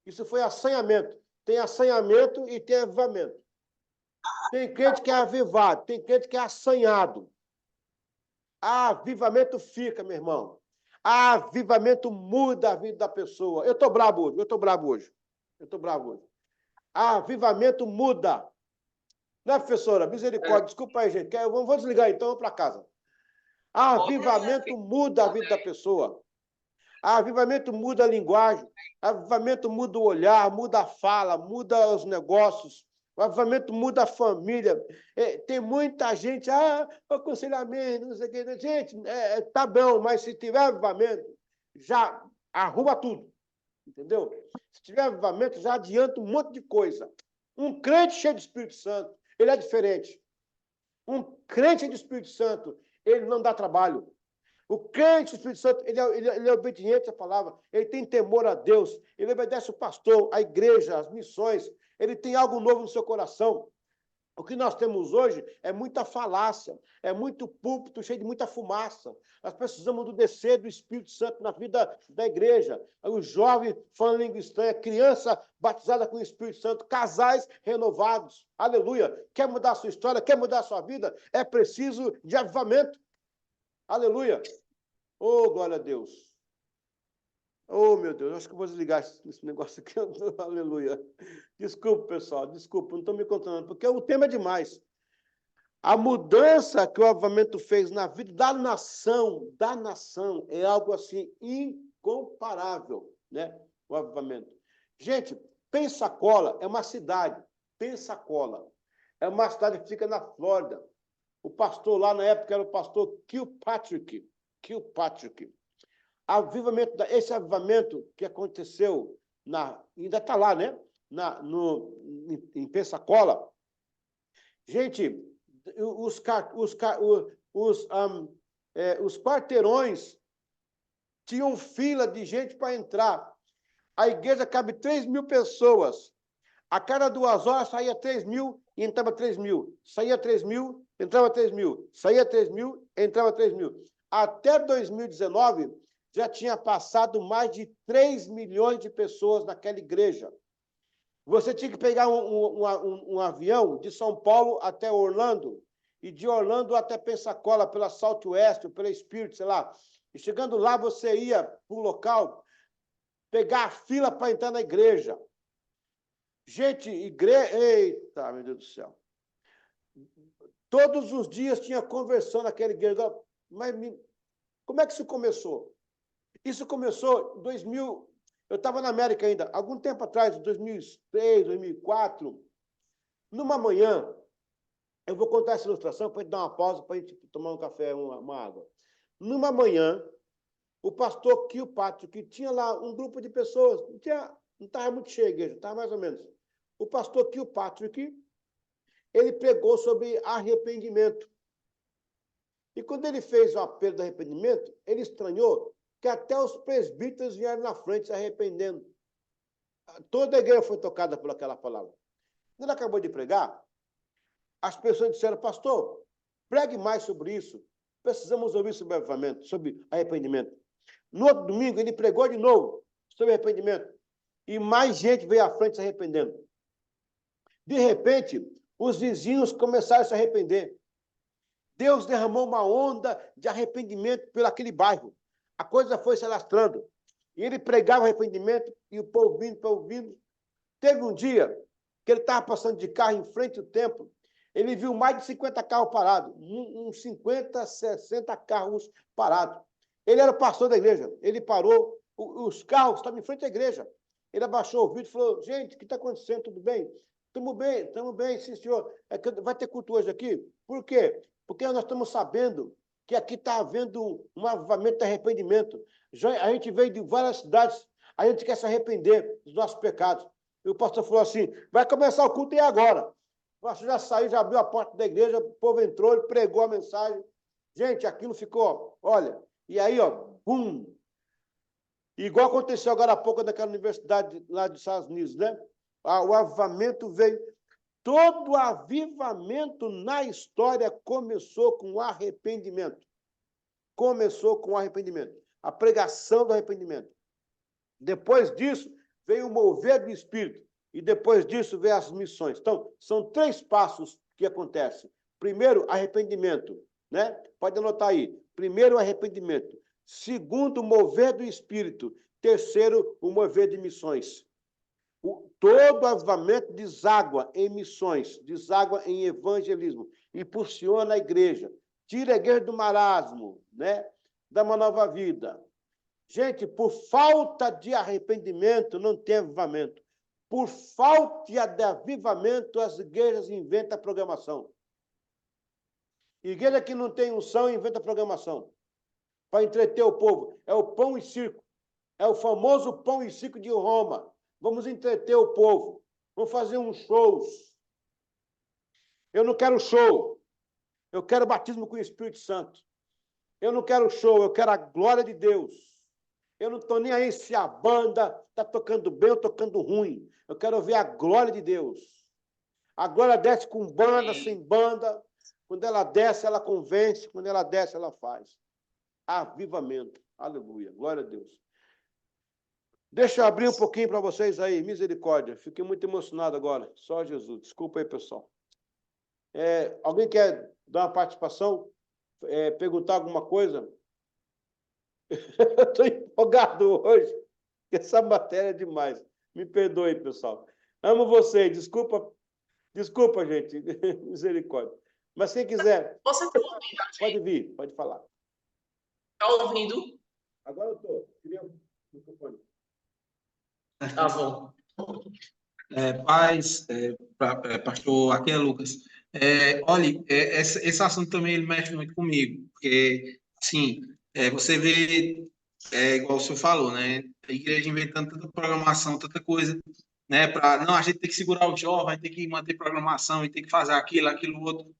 Isso foi assanhamento. Tem assanhamento e tem avivamento. Tem crente que é avivado, tem crente que é assanhado. Avivamento fica, meu irmão. Avivamento muda a vida da pessoa. Eu estou bravo hoje. Avivamento muda. Né, professora? Misericórdia. Desculpa aí, gente. Eu vou desligar então, vou para casa. Avivamento muda a vida da pessoa. Avivamento muda a linguagem. Avivamento muda o olhar, muda a fala, muda os negócios. O avivamento muda a família. Tem muita gente, aconselhamento, não sei o que. Gente, tá bom, mas se tiver avivamento, já arruma tudo. Entendeu? Se tiver avivamento, já adianta um monte de coisa. Um crente cheio de Espírito Santo, ele é diferente. Um crente cheio de Espírito Santo, ele não dá trabalho. O crente do Espírito Santo, ele é obediente à palavra, ele tem temor a Deus, ele obedece o pastor, a igreja, as missões, ele tem algo novo no seu coração. O que nós temos hoje é muita falácia, é muito púlpito cheio de muita fumaça. Nós precisamos do descer do Espírito Santo na vida da igreja. O jovem falando língua estranha, criança batizada com o Espírito Santo, casais renovados. Aleluia! Quer mudar a sua história, quer mudar a sua vida? É preciso de avivamento. Aleluia! Oh, glória a Deus! Oh, meu Deus, acho que eu vou desligar esse negócio aqui. Aleluia! Desculpa, pessoal, desculpa, não estou me controlando, porque o tema é demais. A mudança que o avivamento fez na vida da nação, é algo assim incomparável, né? O avivamento. Gente, Pensacola é uma cidade. Pensacola é uma cidade que fica na Flórida. O pastor lá na época era o pastor Kilpatrick. Esse avivamento que aconteceu, ainda está lá, né? Em Pensacola. Gente, os quarteirões tinham fila de gente para entrar. A igreja cabe 3.000 pessoas. A cada 2 horas saía 3.000 e entrava 3.000. Saía 3.000, entrava 3.000. Saía 3.000, entrava 3.000. Até 2019, já tinha passado mais de 3 milhões de pessoas naquela igreja. Você tinha que pegar um avião de São Paulo até Orlando, e de Orlando até Pensacola, pela Southwest, pela Spirit, sei lá. E chegando lá, você ia para o local, pegar a fila para entrar na igreja. Gente, eita, meu Deus do céu. Todos os dias tinha conversão naquela igreja. Mas como é que isso começou? Isso começou em 2000. Eu estava na América ainda, algum tempo atrás, em 2003, 2004. Numa manhã, eu vou contar essa ilustração para a gente dar uma pausa, para a gente tomar um café, uma água. Numa manhã, o pastor Kilpatrick, que tinha lá um grupo de pessoas, não estava muito cheio a igreja, estava mais ou menos. O pastor Kilpatrick, ele pregou sobre arrependimento. E quando ele fez o apelo do arrependimento, ele estranhou que até os presbíteros vieram na frente se arrependendo. Toda a igreja foi tocada por aquela palavra. Quando ele acabou de pregar, as pessoas disseram, pastor, pregue mais sobre isso. Precisamos ouvir sobre avivamento, sobre arrependimento. No outro domingo, ele pregou de novo sobre arrependimento. E mais gente veio à frente se arrependendo. De repente, os vizinhos começaram a se arrepender. Deus derramou uma onda de arrependimento por aquele bairro. A coisa foi se alastrando. E ele pregava arrependimento, e o povo ouvindo. Teve um dia que ele estava passando de carro em frente ao templo. Ele viu mais de 50 carros parados. Uns 50, 60 carros parados. Ele era o pastor da igreja. Ele parou. Os carros estavam em frente à igreja. Ele abaixou o vídeo e falou, gente, o que está acontecendo? Tudo bem? Estamos bem, sim, senhor. Vai ter culto hoje aqui? Por quê? Porque nós estamos sabendo que aqui está havendo um avivamento de arrependimento. A gente veio de várias cidades, a gente quer se arrepender dos nossos pecados. E o pastor falou assim, vai começar o culto e agora. O pastor já saiu, já abriu a porta da igreja, o povo entrou, ele pregou a mensagem. Gente, aquilo ficou, olha, e aí, bum! Igual aconteceu agora há pouco naquela universidade lá dos Estados Unidos, né? O avivamento veio. Todo avivamento na história começou com arrependimento. Começou com arrependimento. A pregação do arrependimento. Depois disso, veio o mover do Espírito. E depois disso, veio as missões. Então, são 3 passos que acontecem. Primeiro, arrependimento. Né? Pode anotar aí. Primeiro, arrependimento. Segundo, o mover do Espírito. Terceiro, o mover de missões. Todo avivamento deságua em missões, deságua em evangelismo, impulsiona a igreja, tira a igreja do marasmo, né? Dá uma nova vida. Gente, por falta de arrependimento, não tem avivamento. Por falta de avivamento, as igrejas inventam programação. Igreja que não tem unção, inventa programação. Para entreter o povo. É o pão e circo. É o famoso pão e circo de Roma. Vamos entreter o povo. Vamos fazer uns shows. Eu não quero show. Eu quero batismo com o Espírito Santo. Eu não quero show, eu quero a glória de Deus. Eu não estou nem aí se a banda está tocando bem ou tocando ruim. Eu quero ver a glória de Deus. A glória desce com banda, sem banda. Quando ela desce, ela convence. Quando ela desce, ela faz. Avivamento. Aleluia. Glória a Deus. Deixa eu abrir um pouquinho para vocês aí. Misericórdia. Fiquei muito emocionado agora. Só Jesus. Desculpa aí, pessoal. Alguém quer dar uma participação? Perguntar alguma coisa? Eu estou empolgado hoje. Essa matéria é demais. Me perdoe, pessoal. Amo vocês. Desculpa, gente. Misericórdia. Mas quem quiser... Você está ouvindo? Pode vir, pode falar. Está ouvindo? Agora eu estou. Queria o microfone. Tá bom. Paz, pastor, aqui é Lucas. Olha, esse assunto também ele mexe muito comigo, porque, assim, você vê, igual o senhor falou, né? A igreja inventando tanta programação, tanta coisa, né? Não, a gente tem que segurar o jovem, tem que manter programação, e tem que fazer aquilo, outro,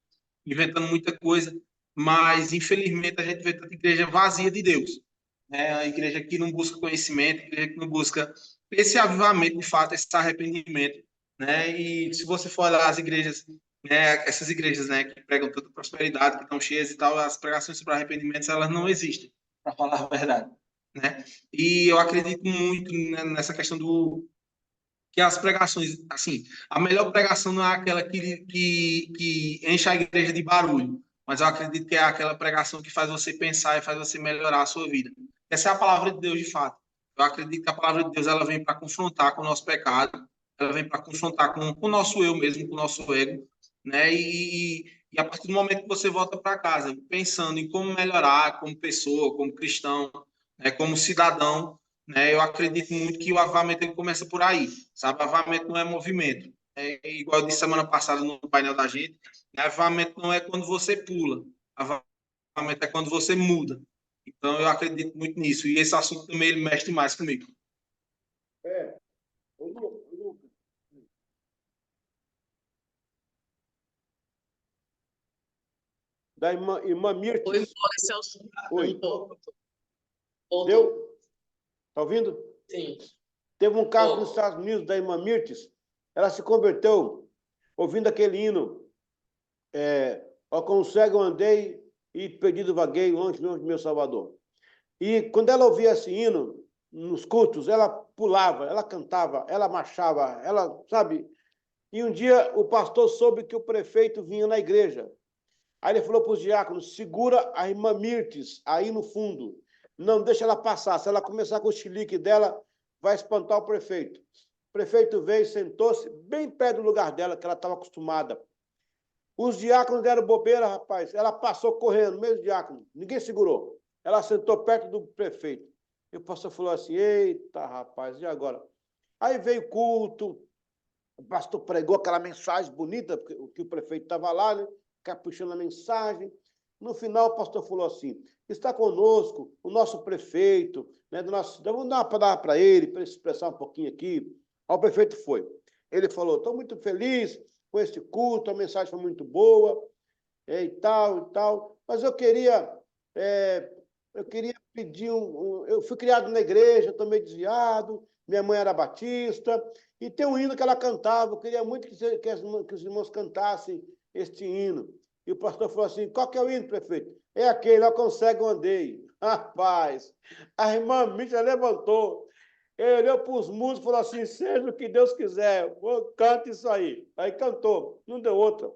inventando muita coisa, mas, infelizmente, a gente vê tanta igreja vazia de Deus, né? A igreja que não busca conhecimento, a igreja que não busca esse avivamento, de fato, esse arrependimento, né? E se você for olhar as igrejas, né, essas igrejas, né, que pregam tanta prosperidade, que estão cheias e tal, as pregações sobre arrependimentos, elas não existem, para falar a verdade, né? E eu acredito muito, né, nessa questão do que as pregações, assim, a melhor pregação não é aquela que enche a igreja de barulho, mas eu acredito que é aquela pregação que faz você pensar e faz você melhorar a sua vida. Essa é a palavra de Deus, de fato. Eu acredito que a palavra de Deus ela vem para confrontar com o nosso pecado, ela vem para confrontar com o nosso eu mesmo, com o nosso ego, né? E a partir do momento que você volta para casa, pensando em como melhorar como pessoa, como cristão, né, como cidadão, né? Eu acredito muito que o avivamento ele começa por aí, sabe? Avivamento não é movimento. É igual eu disse semana passada no painel da gente, né? Avivamento não é quando você pula, avivamento é quando você muda. Então eu acredito muito nisso e esse assunto também ele mexe mais comigo. É, Lucas, da irmã Foi Mirtes. embora esse é o Oi, voltou. deu? Tá ouvindo? Sim. Teve um caso Tô. nos Estados Unidos da irmã Mirtes, ela se converteu ouvindo aquele hino, ao quão cego eu andei e perdido vaguei, longe, longe do meu Salvador. E quando ela ouvia esse hino, nos cultos, ela pulava, ela cantava, ela marchava, ela, sabe? E um dia o pastor soube que o prefeito vinha na igreja. Aí ele falou para os diáconos, segura a irmã Mirtes aí no fundo, não deixa ela passar, se ela começar com o chilique dela, vai espantar o prefeito. O prefeito veio e sentou-se bem perto do lugar dela, que ela estava acostumada. Os diáconos deram bobeira, rapaz. Ela passou correndo, mesmo diácono. Ninguém segurou. Ela sentou perto do prefeito. E o pastor falou assim, eita, rapaz, e agora? Aí veio o culto, o pastor pregou aquela mensagem bonita, que o prefeito estava lá, né? Caprichando a mensagem. No final, o pastor falou assim, está conosco o nosso prefeito, né, do nosso, vamos dar uma palavra para ele se expressar um pouquinho aqui. Aí o prefeito foi. Ele falou, estou muito feliz com este culto, a mensagem foi muito boa, e tal, mas eu queria pedir eu fui criado na igreja, estou meio desviado, minha mãe era batista, e tem um hino que ela cantava, eu queria muito que os irmãos cantassem este hino. E o pastor falou assim, qual que é o hino, prefeito? É aquele, ó, consegue eu andei. Rapaz, a irmã Mítia levantou, ele olhou para os músicos e falou assim, seja o que Deus quiser, canta isso aí. Aí cantou, não deu outra.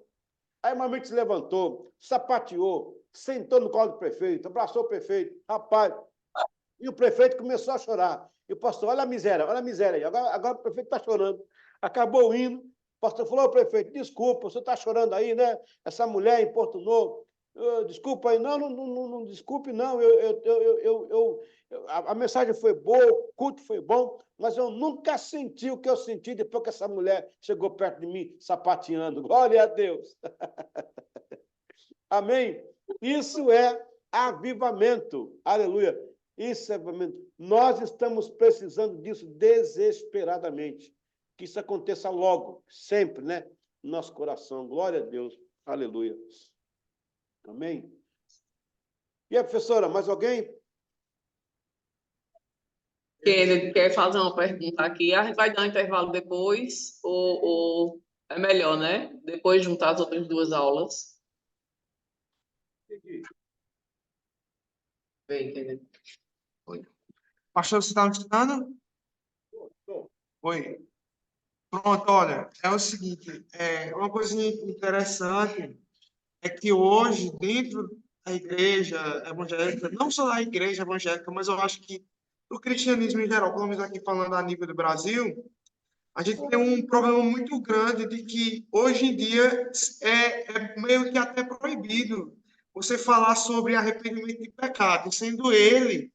Aí a irmã se levantou, sapateou, sentou no colo do prefeito, abraçou o prefeito. Rapaz, e o prefeito começou a chorar. E o pastor, olha a miséria aí. Agora o prefeito está chorando. Acabou o hino. O pastor falou, ô prefeito, desculpa, você está chorando aí, né? Essa mulher importunou. Desculpa aí. Não, desculpe, não. A mensagem foi boa, o culto foi bom, mas eu nunca senti o que eu senti depois que essa mulher chegou perto de mim, sapateando. Glória a Deus. Amém? Isso é avivamento. Aleluia. Isso é avivamento. Nós estamos precisando disso desesperadamente. Que isso aconteça logo, sempre, né? No nosso coração. Glória a Deus. Aleluia. Amém? E a professora, mais alguém? Ele quer fazer uma pergunta aqui. A gente vai dar um intervalo depois, ou é melhor, né? Depois juntar as outras duas aulas. Bem, Kennedy. Pastor, você está me escutando? Oi. Pronto, olha, é o seguinte, uma coisa interessante é que hoje, dentro da igreja evangélica, não só da igreja evangélica, mas eu acho que o cristianismo em geral, pelo menos aqui falando a nível do Brasil, a gente tem um problema muito grande de que hoje em dia é meio que até proibido você falar sobre arrependimento de pecado, sendo ele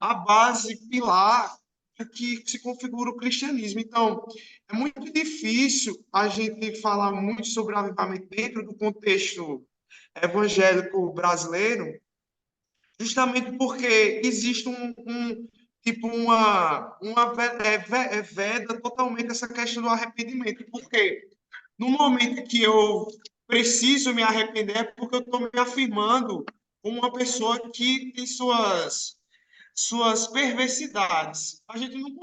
a base pilar do que se configura o cristianismo. Então, é muito difícil a gente falar muito sobre avivamento dentro do contexto evangélico brasileiro, justamente porque existe tipo uma veda totalmente essa questão do arrependimento. Porque no momento que eu preciso me arrepender é porque eu estou me afirmando como uma pessoa que tem suas perversidades. A gente não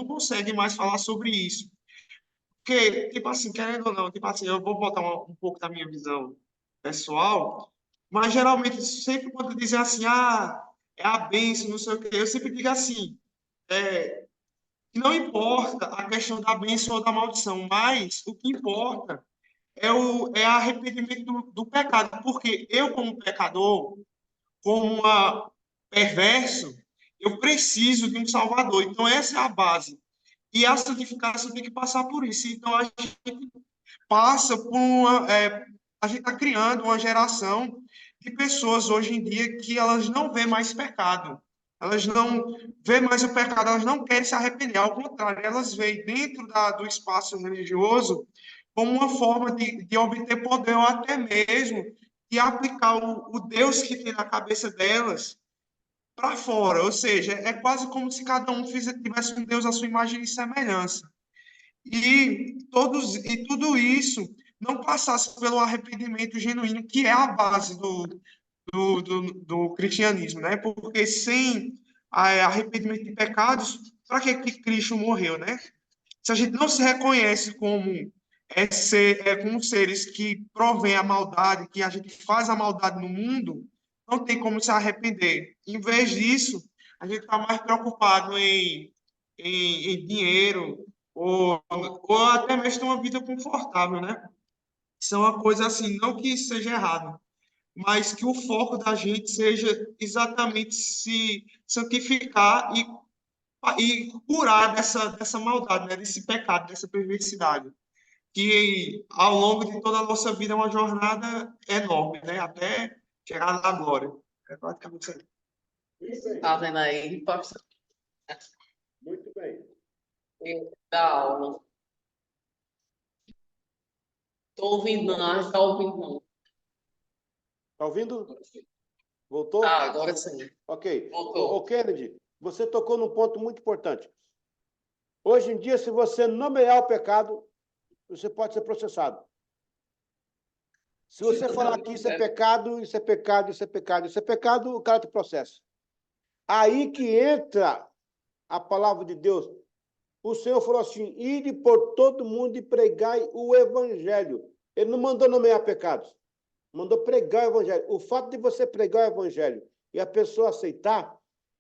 consegue mais falar sobre isso. Porque, tipo assim, querendo ou não, tipo assim, eu vou botar um pouco da minha visão pessoal, mas geralmente, sempre quando dizem assim, é a bênção, não sei o quê, eu sempre digo assim, que não importa a questão da bênção ou da maldição, mas o que importa é arrependimento do pecado, porque eu, como pecador, como uma perverso, eu preciso de um Salvador. Então, essa é a base. E a santificação tem que passar por isso. Então, a gente passa por a gente está criando uma geração de pessoas hoje em dia que elas não vêem mais pecado. Elas não vêem mais o pecado, elas não querem se arrepender. Ao contrário, elas veem dentro do espaço religioso como uma forma de obter poder ou até mesmo de aplicar o Deus que tem na cabeça delas para fora. Ou seja, é quase como se cada um tivesse um Deus à sua imagem e semelhança. E tudo isso não passasse pelo arrependimento genuíno, que é a base do cristianismo, né? Porque sem arrependimento de pecados, para que Cristo morreu, né? Se a gente não se reconhece como seres que provém a maldade, que a gente faz a maldade no mundo, não tem como se arrepender. Em vez disso, a gente está mais preocupado em dinheiro ou até mesmo ter uma vida confortável, né? Isso é uma coisa assim, não que isso seja errado, mas que o foco da gente seja exatamente se santificar e curar dessa maldade, né? Desse pecado, dessa perversidade, que ao longo de toda a nossa vida é uma jornada enorme, né? Até chegar na glória. É praticamente isso aí. Muito bem, Tá vendo aí? muito bem. Da aula. Tô ouvindo, não, tá ouvindo, não. Tá ouvindo? Voltou? Agora sim. Ok. Voltou. Kennedy, você tocou num ponto muito importante. Hoje em dia, se você nomear o pecado, você pode ser processado. Se você falar que isso é pecado, isso é pecado, isso é pecado, isso é pecado, o cara te processa. Aí que entra a palavra de Deus. O Senhor falou assim, ide por todo mundo e pregai o evangelho. Ele não mandou nomear pecados, mandou pregar o evangelho. O fato de você pregar o evangelho e a pessoa aceitar,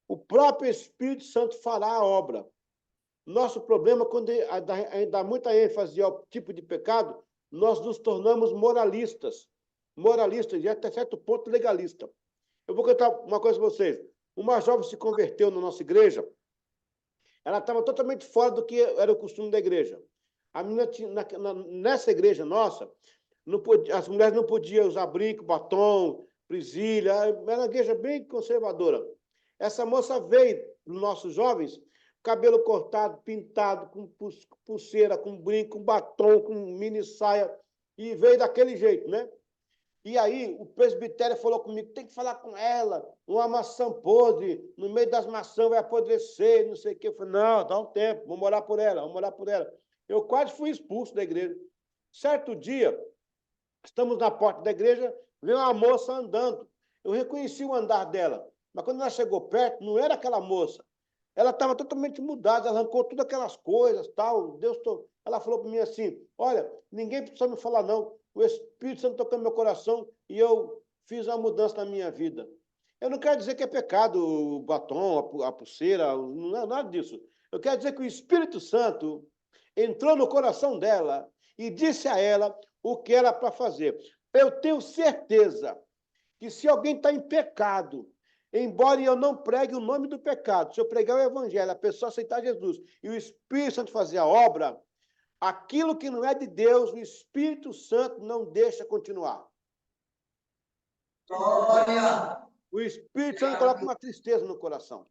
o próprio Espírito Santo fará a obra. Nosso problema, quando dá muita ênfase ao tipo de pecado, nós nos tornamos moralistas. Moralistas e até certo ponto legalistas. Eu vou contar uma coisa para vocês. Uma jovem se converteu na nossa igreja. Ela estava totalmente fora do que era o costume da igreja. A menina tinha, nessa igreja nossa, não podia, as mulheres não podiam usar brinco, batom, presilha. Era uma igreja bem conservadora. Essa moça veio dos nossos jovens, cabelo cortado, pintado, com pulseira, com brinco, com batom, com mini saia, e veio daquele jeito, né? E aí o presbitério falou comigo, tem que falar com ela, uma maçã podre, no meio das maçãs vai apodrecer, não sei o quê. Eu falei, não, dá um tempo, vamos orar por ela, vamos orar por ela. Eu quase fui expulso da igreja. Certo dia, estamos na porta da igreja, veio uma moça andando. Eu reconheci o andar dela, mas quando ela chegou perto, não era aquela moça. Ela estava totalmente mudada, arrancou todas aquelas coisas, tal. Ela falou para mim assim, olha, ninguém precisa me falar, não. O Espírito Santo tocou no meu coração e eu fiz uma mudança na minha vida. Eu não quero dizer que é pecado o batom, a pulseira, não é nada disso. Eu quero dizer que o Espírito Santo entrou no coração dela e disse a ela o que era para fazer. Eu tenho certeza que se alguém está em pecado, embora eu não pregue o nome do pecado, se eu pregar o evangelho, a pessoa aceitar Jesus e o Espírito Santo fazer a obra, aquilo que não é de Deus, o Espírito Santo não deixa continuar. Glória! O Espírito Santo coloca uma tristeza no coração.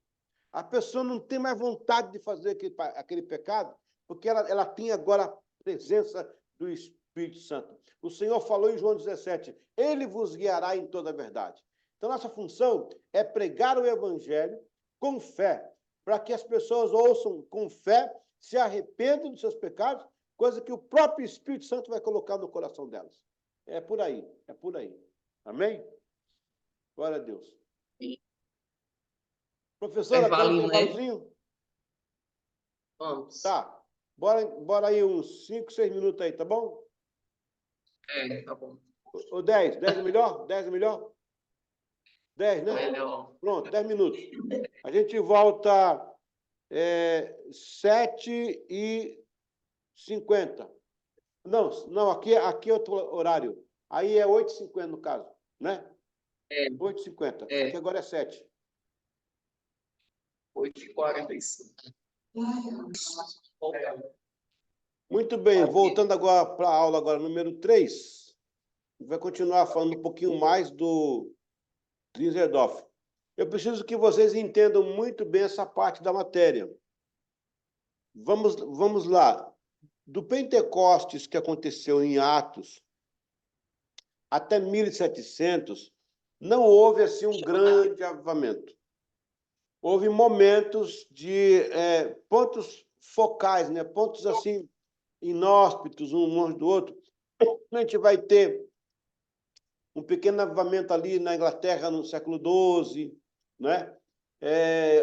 A pessoa não tem mais vontade de fazer aquele pecado, porque ela tem agora a presença do Espírito Santo. O Senhor falou em João 17, ele vos guiará em toda a verdade. Então, nossa função é pregar o evangelho com fé, para que as pessoas ouçam com fé, se arrependam dos seus pecados, coisa que o próprio Espírito Santo vai colocar no coração delas. É por aí, é por aí. Amém? Glória a Deus. Professora, quer um Intervalinho, né? intervalozinho? Vamos. Tá. Bora aí uns 5, 6 minutos aí, tá bom? Tá bom. Ou 10? 10 é melhor? 10 é melhor? 10, né? Melhor. Pronto, 10 minutos. A gente volta 7h50. Não, aqui é outro horário. Aí é 8h50 no caso, né? 8h50. Aqui agora é 7. 8h45. Muito bem, voltando agora para a aula agora, número 3. Vai continuar falando um pouquinho mais do Zinzendorf. Eu preciso que vocês entendam muito bem essa parte da matéria. Vamos lá. Do Pentecostes, que aconteceu em Atos, até 1700, não houve assim um grande avivamento. Houve momentos de pontos focais, né? Pontos assim inóspitos, um longe do outro. A gente vai ter um pequeno avivamento ali na Inglaterra no século XII, né?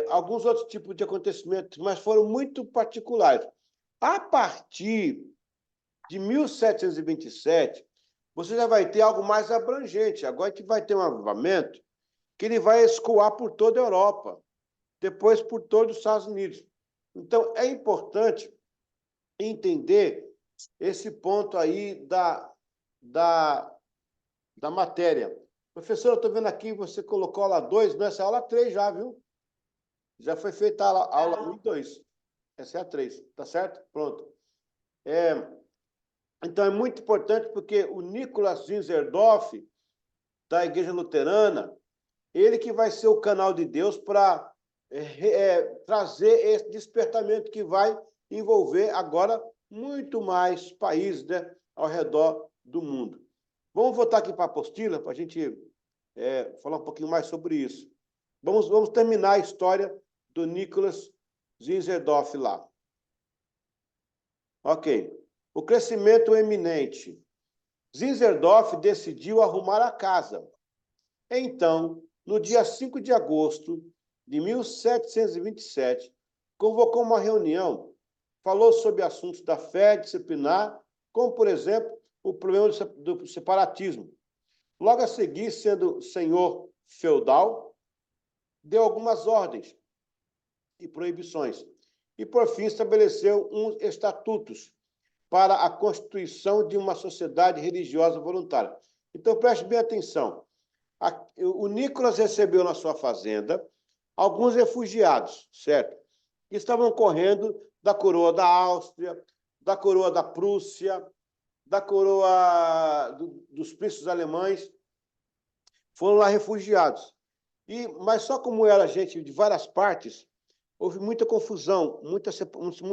Alguns outros tipos de acontecimentos, mas foram muito particulares. A partir de 1727, você já vai ter algo mais abrangente. Agora a gente vai ter um avivamento que ele vai escoar por toda a Europa, depois por todos os Estados Unidos. Então, é importante entender esse ponto aí da matéria. Professor, eu estou vendo aqui, você colocou aula 2, não, essa é a aula 3 já, viu? Já foi feita a aula 1 e 2. Essa é a 3, tá certo? Pronto. Então, é muito importante porque o Nicholas Zinzendorf, da Igreja Luterana, ele que vai ser o canal de Deus para trazer esse despertamento que vai envolver agora muito mais países, né, ao redor do mundo. Vamos voltar aqui para a apostila, para a gente falar um pouquinho mais sobre isso. Vamos terminar a história do Nicholas Zinzendorf lá. Ok. O crescimento eminente. Zinzendorf decidiu arrumar a casa. Então, no dia 5 de agosto de 1727, convocou uma reunião, falou sobre assuntos da fé disciplinar, como, por exemplo, o problema do separatismo. Logo a seguir, sendo senhor feudal, deu algumas ordens e proibições. E, por fim, estabeleceu uns estatutos para a constituição de uma sociedade religiosa voluntária. Então, preste bem atenção. O Nicholas recebeu na sua fazenda alguns refugiados, certo? Que estavam correndo da coroa da Áustria, da coroa da Prússia, da coroa dos príncipes alemães. Foram lá refugiados. Mas só como era gente de várias partes, houve muita confusão, muito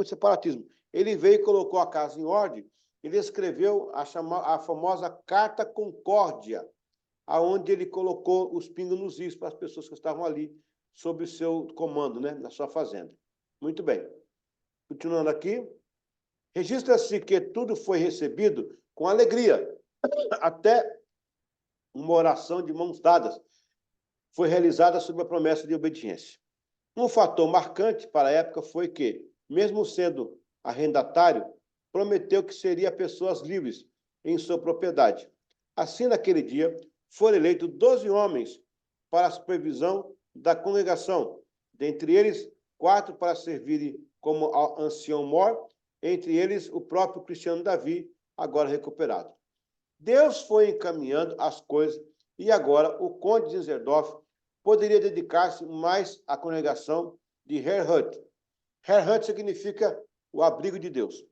separatismo. Ele veio e colocou a casa em ordem, ele escreveu a famosa Carta Concórdia, aonde ele colocou os pingos nos is para as pessoas que estavam ali sob o seu comando, né, na sua fazenda. Muito bem. Continuando aqui. Registra-se que tudo foi recebido com alegria, até uma oração de mãos dadas foi realizada sob a promessa de obediência. Um fator marcante para a época foi que, mesmo sendo arrendatário, prometeu que seria pessoas livres em sua propriedade. Assim, naquele dia, foram eleitos 12 homens para a supervisão da congregação, dentre eles 4 para servirem como ancião-mor, entre eles o próprio Cristiano Davi, agora recuperado. Deus foi encaminhando as coisas e agora o conde Zinzendorf poderia dedicar-se mais à congregação de Herrnhut. Herrnhut significa o abrigo de Deus,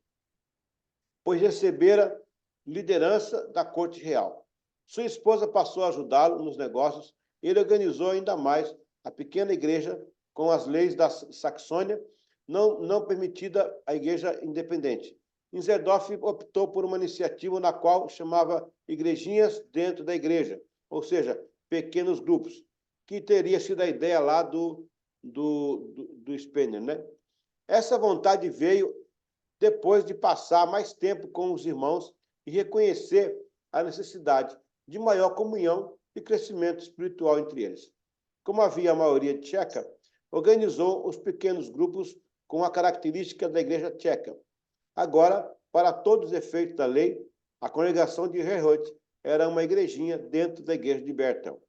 pois recebera liderança da corte real. Sua esposa passou a ajudá-lo nos negócios e ele organizou ainda mais a pequena igreja com as leis da Saxônia, não permitida a igreja independente. Zinzendorf optou por uma iniciativa na qual chamava igrejinhas dentro da igreja, ou seja, pequenos grupos, que teria sido a ideia lá do Spener, né? Essa vontade veio depois de passar mais tempo com os irmãos e reconhecer a necessidade de maior comunhão e crescimento espiritual entre eles. Como havia a maioria tcheca, organizou os pequenos grupos com a característica da igreja tcheca. Agora, para todos os efeitos da lei, a congregação de Herrott era uma igrejinha dentro da igreja de Bethel.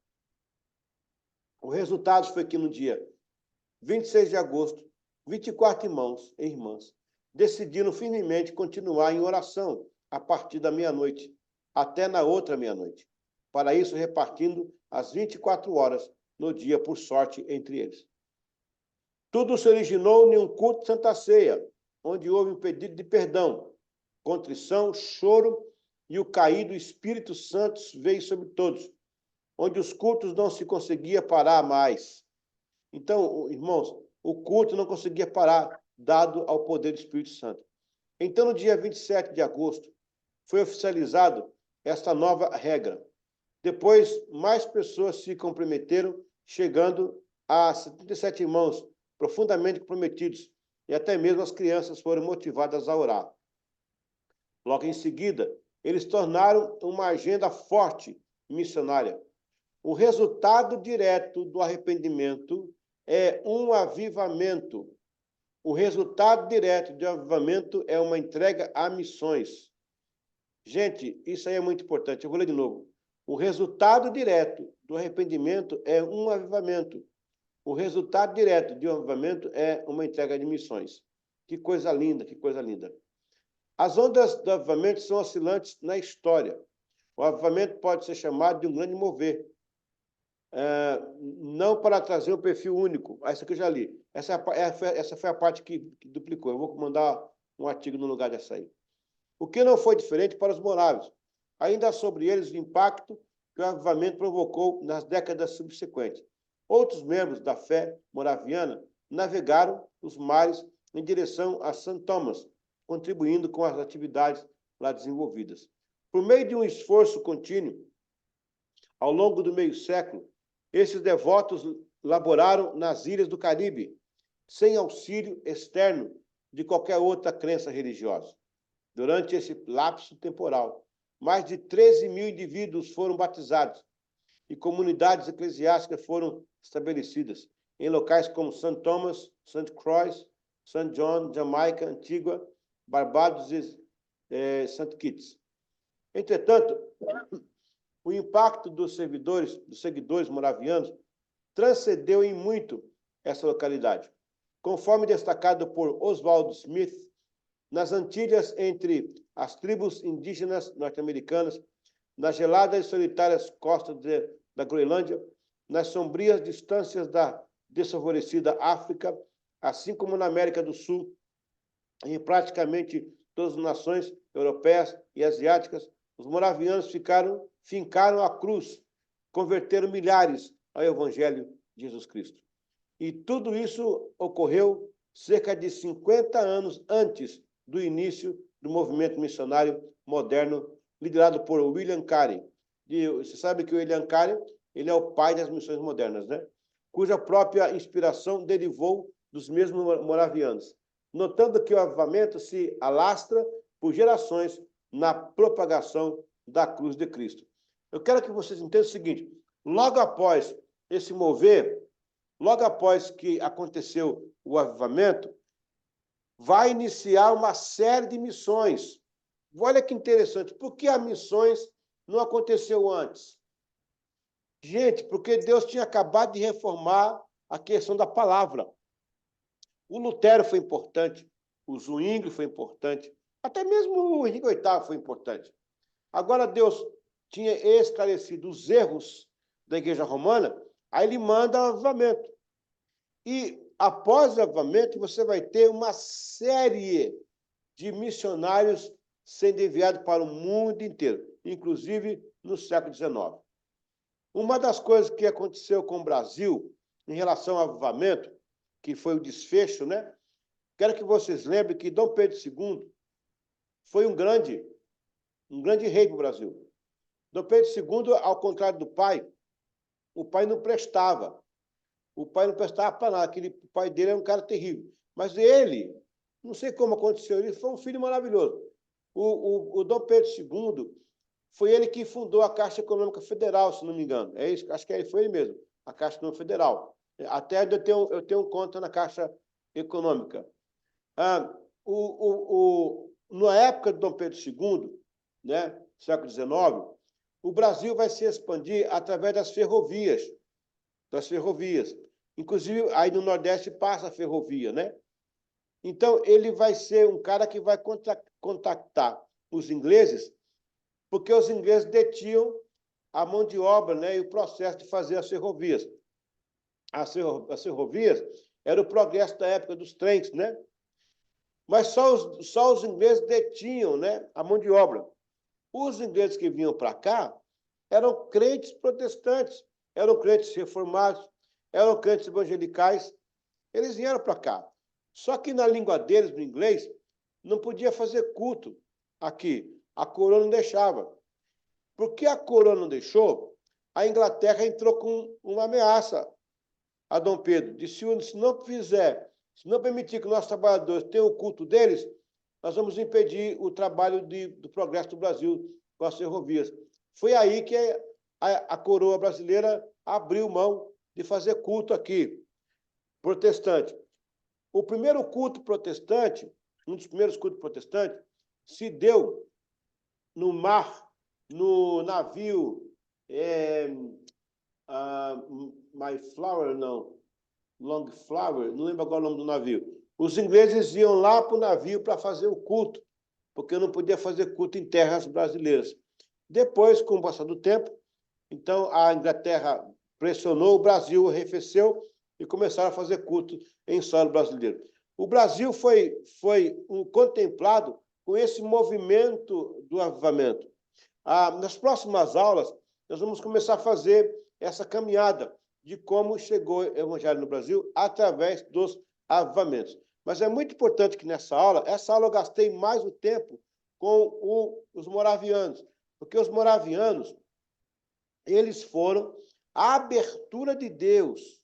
O resultado foi que no dia 26 de agosto, 24 irmãos e irmãs decidiram firmemente continuar em oração a partir da meia-noite, até na outra meia-noite. Para isso, repartindo as 24 horas no dia por sorte entre eles. Tudo se originou em um culto de Santa Ceia, onde houve um pedido de perdão, contrição, choro e o cair do Espírito Santo veio sobre todos, onde os cultos não se conseguia parar mais. Então, irmãos, o culto não conseguia parar, dado ao poder do Espírito Santo. Então, no dia 27 de agosto, foi oficializado esta nova regra. Depois, mais pessoas se comprometeram, chegando a 77 irmãos profundamente comprometidos, e até mesmo as crianças foram motivadas a orar. Logo em seguida, eles tornaram uma agenda forte missionária. O resultado direto do arrependimento é um avivamento. O resultado direto do avivamento é uma entrega a missões. Gente, isso aí é muito importante. Eu vou ler de novo. O resultado direto do arrependimento é um avivamento. O resultado direto de um avivamento é uma entrega de missões. Que coisa linda, que coisa linda. As ondas do avivamento são oscilantes na história. O avivamento pode ser chamado de um grande mover. Não para trazer um perfil único. Essa que eu já li. Essa foi a parte que duplicou. Eu vou mandar um artigo no lugar dessa aí. O que não foi diferente para os moráveis. Ainda sobre eles o impacto que o avivamento provocou nas décadas subsequentes. Outros membros da fé moraviana navegaram os mares em direção a St. Thomas, contribuindo com as atividades lá desenvolvidas. Por meio de um esforço contínuo, ao longo do meio século, esses devotos laboraram nas ilhas do Caribe, sem auxílio externo de qualquer outra crença religiosa. Durante esse lapso temporal, mais de 13 mil indivíduos foram batizados e comunidades eclesiásticas foram estabelecidas em locais como St. Thomas, St. Croix, St. John, Jamaica, Antigua, Barbados e St. Kitts. Entretanto, o impacto dos seguidores moravianos transcendeu em muito essa localidade. Conforme destacado por Oswald Smith, nas Antilhas, entre as tribos indígenas norte-americanas, nas geladas e solitárias costas da Groenlândia, nas sombrias distâncias da desfavorecida África, assim como na América do Sul, em praticamente todas as nações europeias e asiáticas, os moravianos fincaram a cruz, converteram milhares ao Evangelho de Jesus Cristo. E tudo isso ocorreu cerca de 50 anos antes do início do movimento missionário moderno, liderado por William Carey. Você sabe que o William Carey, ele é o pai das missões modernas, né? Cuja própria inspiração derivou dos mesmos moravianos, notando que o avivamento se alastra por gerações na propagação da cruz de Cristo. Eu quero que vocês entendam o seguinte: logo após esse mover, logo após que aconteceu o avivamento, vai iniciar uma série de missões. Olha que interessante. Por que as missões não aconteceu antes? Gente, porque Deus tinha acabado de reformar a questão da palavra. O Lutero foi importante, o Zwingli foi importante, até mesmo o Henrique VIII foi importante. Agora Deus tinha esclarecido os erros da Igreja Romana, aí ele manda o avivamento. E após o avivamento, você vai ter uma série de missionários sendo enviados para o mundo inteiro, inclusive no século XIX. Uma das coisas que aconteceu com o Brasil em relação ao avivamento, que foi o desfecho, né? Quero que vocês lembrem que Dom Pedro II foi um grande rei para o Brasil. Dom Pedro II, ao contrário do pai, o pai não prestava. O pai não prestava para nada. O pai dele era um cara terrível. Mas ele, não sei como aconteceu, ele foi um filho maravilhoso. O Dom Pedro II foi ele que fundou a Caixa Econômica Federal, se não me engano. É isso, acho que foi ele mesmo, a Caixa Econômica Federal. Até eu tenho conta na Caixa Econômica. na época de Dom Pedro II, né, século XIX, o Brasil vai se expandir através das ferrovias. Inclusive, aí no Nordeste passa a ferrovia, né? Então, ele vai ser um cara que vai contactar os ingleses, porque os ingleses detinham a mão de obra, né, e o processo de fazer as ferrovias. As ferrovias era o progresso da época dos trens, né? Mas só os ingleses detinham, né, a mão de obra. Os ingleses que vinham para cá eram crentes protestantes, eram crentes reformados, eram crentes evangelicais. Eles vieram para cá. Só que na língua deles, no inglês, não podia fazer culto aqui. A coroa não deixava. Porque a coroa não deixou, a Inglaterra entrou com uma ameaça a Dom Pedro. Disse, se não permitir que nossos trabalhadores tenham o culto deles, nós vamos impedir o trabalho do progresso do Brasil com as ferrovias. Foi aí que a coroa brasileira abriu mão de fazer culto aqui, protestante. O primeiro culto protestante, um dos primeiros cultos protestantes, se deu no mar, no navio Mayflower, não, Longflower, não lembro agora o nome do navio. Os ingleses iam lá para o navio para fazer o culto, porque não podia fazer culto em terras brasileiras. Depois, com o passar do tempo, então a Inglaterra pressionou, o Brasil arrefeceu e começaram a fazer culto em solo brasileiro. O Brasil foi contemplado com esse movimento do avivamento. Nas próximas aulas, nós vamos começar a fazer essa caminhada de como chegou o evangelho no Brasil através dos avivamentos. Mas é muito importante que essa aula eu gastei mais o tempo com os moravianos, porque os moravianos, eles foram a abertura de Deus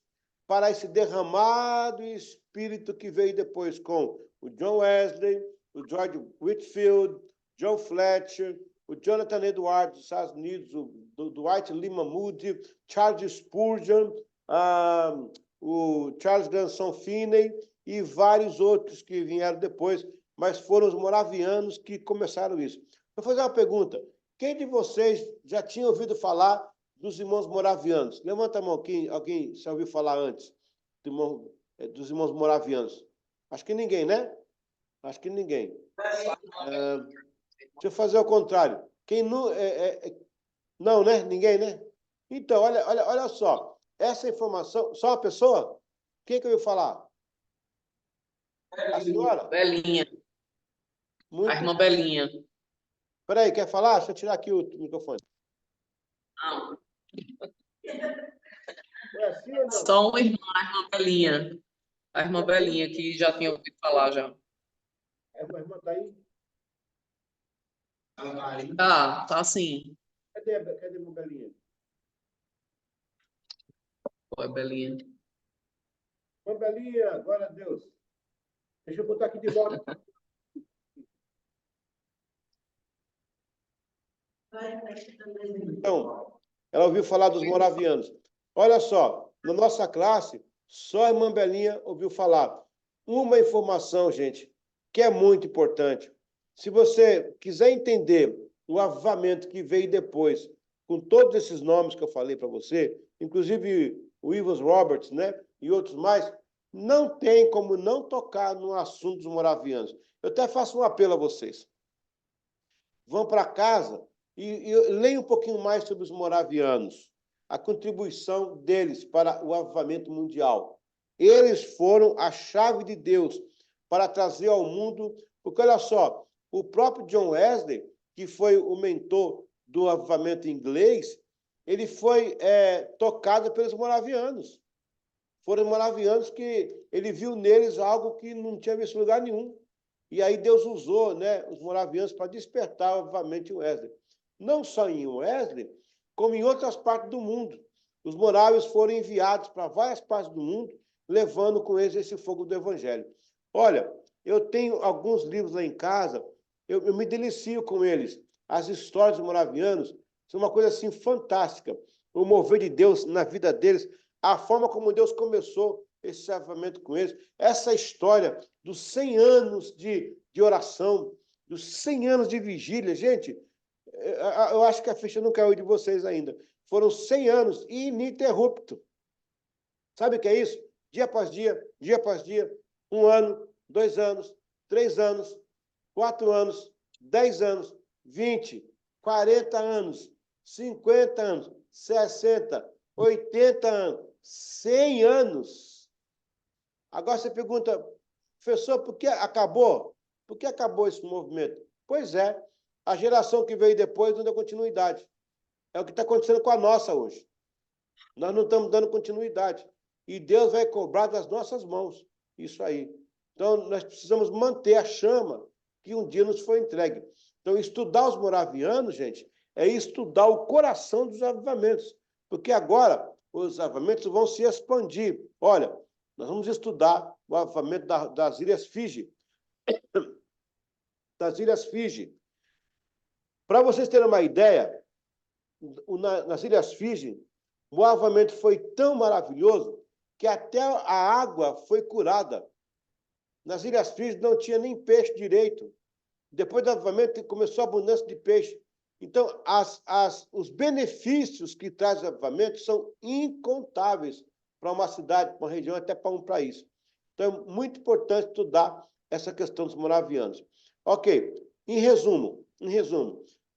para esse derramado espírito que veio depois com o John Wesley, o George Whitefield, John Fletcher, o Jonathan Edwards dos Estados Unidos, o Dwight Lyman Moody, Charles Spurgeon, o Charles Granson Finney e vários outros que vieram depois, mas foram os moravianos que começaram isso. Vou fazer uma pergunta. Quem de vocês já tinha ouvido falar dos irmãos moravianos? Levanta a mão, alguém já ouviu falar antes dos irmãos moravianos? Acho que ninguém, né? Acho que ninguém. Deixa eu fazer o contrário. Quem não... não, né? Ninguém, né? Então, olha só. Essa informação... Só uma pessoa? Quem que ouviu falar? A senhora? Belinha. Muito... A irmã Belinha. Espera aí, quer falar? Deixa eu tirar aqui o microfone. Não. É assim ou não? Só uma irmã, a irmã Belinha. A irmã Belinha, que já tinha ouvido falar já. A irmã está aí? Tá sim. Cadê a irmã Belinha? Oi, Belinha. Irmã Belinha, glória a Deus. Deixa eu botar aqui de volta. Então, ela ouviu falar dos moravianos. Olha só, na nossa classe, só a irmã Belinha ouviu falar. Uma informação, gente, que é muito importante. Se você quiser entender o avivamento que veio depois, com todos esses nomes que eu falei para você, inclusive o Evans Roberts, né, e outros mais, não tem como não tocar no assunto dos moravianos. Eu até faço um apelo a vocês. Vão para casa e leiam um pouquinho mais sobre os moravianos, a contribuição deles para o avivamento mundial. Eles foram a chave de Deus para trazer ao mundo, porque olha só, o próprio John Wesley, que foi o mentor do avivamento inglês, ele foi tocado pelos moravianos. Foram os moravianos que ele viu neles algo que não tinha visto em lugar nenhum. E aí Deus usou, né, os moravianos para despertar novamente o Wesley. Não só em Wesley, como em outras partes do mundo. Os morávios foram enviados para várias partes do mundo, levando com eles esse fogo do evangelho. Olha, eu tenho alguns livros lá em casa, eu me delicio com eles. As histórias dos moravianos são uma coisa assim fantástica. O mover de Deus na vida deles, a forma como Deus começou esse avivamento com eles, essa história dos 100 anos de oração, dos 100 anos de vigília. Gente, eu acho que a ficha não caiu de vocês ainda. Foram 100 anos ininterrupto. Sabe o que é isso? Dia após dia, 1 ano, 2 anos, 3 anos, 4 anos, 10 anos, 20, 40 anos, 50 anos, 60, 80 anos, 100 anos. Agora você pergunta, professor, por que acabou? Por que acabou esse movimento? Pois é, a geração que veio depois não deu continuidade. É o que está acontecendo com a nossa hoje. Nós não estamos dando continuidade. E Deus vai cobrar das nossas mãos isso aí. Então, nós precisamos manter a chama que um dia nos foi entregue. Então, estudar os moravianos, gente, é estudar o coração dos avivamentos. Porque agora os avivamentos vão se expandir. Olha, nós vamos estudar o avivamento das Ilhas Fiji. Das Ilhas Fiji. Para vocês terem uma ideia, nas Ilhas Fiji, o avivamento foi tão maravilhoso que até a água foi curada. Nas Ilhas Fiji não tinha nem peixe direito. Depois do avivamento começou a abundância de peixe. Então, os benefícios que traz o avivamento são incontáveis para uma cidade, para uma região, até para um país. Então, é muito importante estudar essa questão dos moravianos. Ok, em resumo,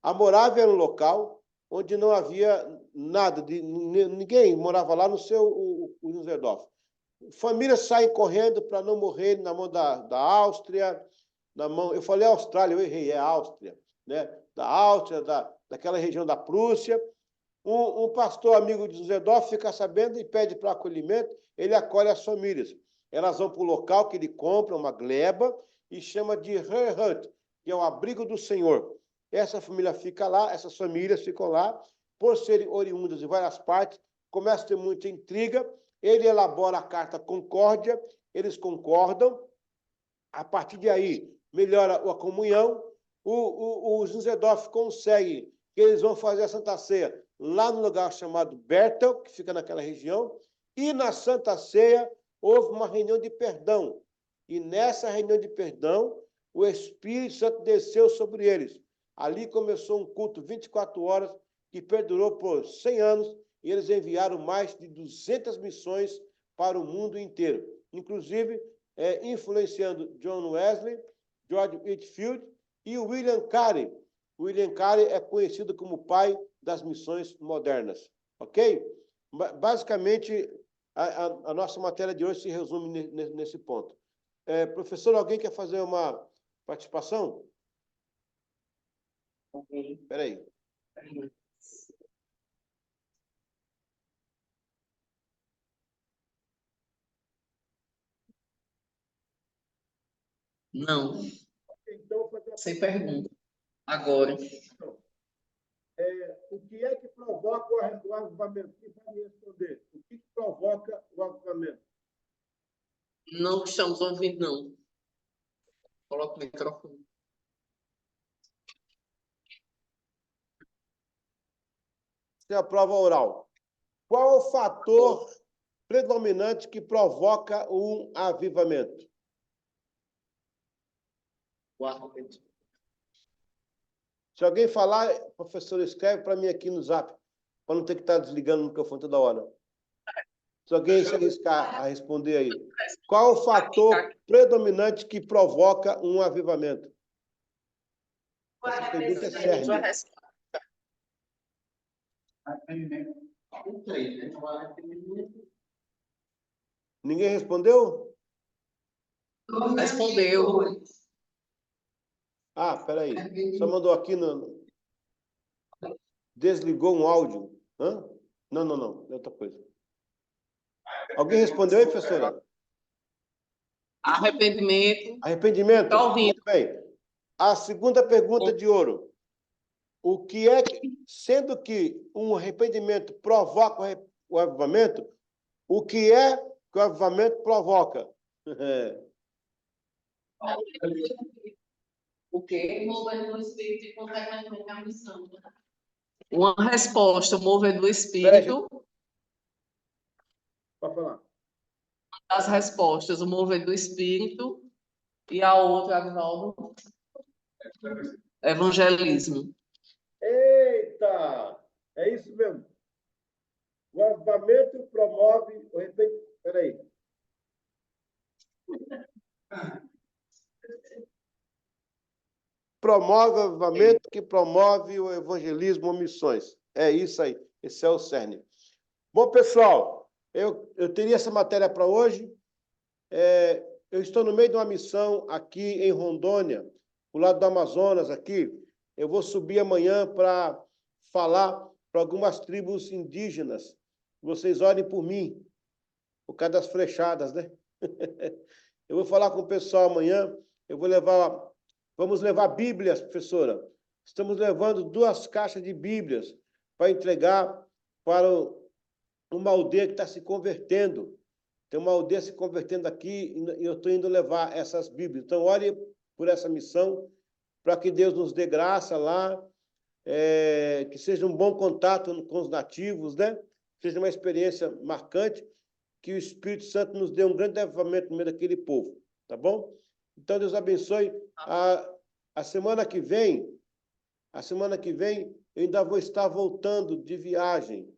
a Morávia era um local onde não havia nada, ninguém morava lá no seu Unserdorf. Famílias saem correndo para não morrer na mão da Áustria, eu falei Austrália, eu errei, é Áustria, né? Da Áustria, daquela região da Prússia. Um pastor amigo de Unserdorf fica sabendo e pede para acolhimento, ele acolhe as famílias. Elas vão para o local que ele compra, uma gleba, e chama de Herhut, que é o abrigo do Senhor. Essa família fica lá, essas famílias ficam lá, por serem oriundas de várias partes, começa a ter muita intriga, ele elabora a carta concórdia, eles concordam, a partir de aí melhora a comunhão, o Unserdorf consegue que eles vão fazer a Santa Ceia lá no lugar chamado Bertel, que fica naquela região, e na Santa Ceia houve uma reunião de perdão, e nessa reunião de perdão, o Espírito Santo desceu sobre eles. Ali começou um culto 24 horas que perdurou por 100 anos e eles enviaram mais de 200 missões para o mundo inteiro, inclusive influenciando John Wesley, George Whitefield e William Carey. William Carey é conhecido como o pai das missões modernas, ok? Basicamente, a nossa matéria de hoje se resume nesse ponto. Professor, alguém quer fazer uma participação? Espera aí. Não, Então, sem pergunta. Agora. o que é que provoca o avivamento? Quem vai me responder? O que provoca o avivamento? Não estamos ouvindo, não. Coloca o microfone. Isso é a prova oral. Qual é o fator predominante que provoca um avivamento? O arrependimento. Se alguém falar, professor, escreve para mim aqui no Zap, para não ter que estar desligando o microfone toda hora. Se alguém se arriscar a responder aí. Qual é o fator predominante que provoca um avivamento? Essa pergunta é séria. Ninguém respondeu? Respondeu. Ah, peraí. Só mandou aqui no... Desligou um áudio. Hã? Não. É outra coisa. Alguém respondeu aí, professora? Arrependimento. Arrependimento? Está ouvindo. Muito bem. A segunda pergunta de ouro. O que é que, sendo que um arrependimento provoca o avivamento, o que é que o avivamento provoca? O quê? Uma resposta, o mover do Espírito. Pode falar. As respostas, o mover do Espírito. E a outra, Agnaldo. Evangelismo. Eita! É isso mesmo. O avivamento promove... Peraí. Promove o avivamento que promove o evangelismo ou missões. É isso aí. Esse é o cerne. Bom, pessoal, eu teria essa matéria para hoje. Eu estou no meio de uma missão aqui em Rondônia, do lado do Amazonas, aqui. Eu vou subir amanhã para falar para algumas tribos indígenas. Vocês orem por mim, por causa das flechadas, né? Eu vou falar com o pessoal amanhã. Vamos levar Bíblias, professora. Estamos levando 2 caixas de Bíblias para entregar para uma aldeia que está se convertendo. Tem uma aldeia se convertendo aqui e eu estou indo levar essas Bíblias. Então, ore por essa missão, para que Deus nos dê graça lá, que seja um bom contato com os nativos, né? Seja uma experiência marcante, que o Espírito Santo nos dê um grande avivamento no meio daquele povo, tá bom? Então, Deus abençoe. A semana que vem, eu ainda vou estar voltando de viagem.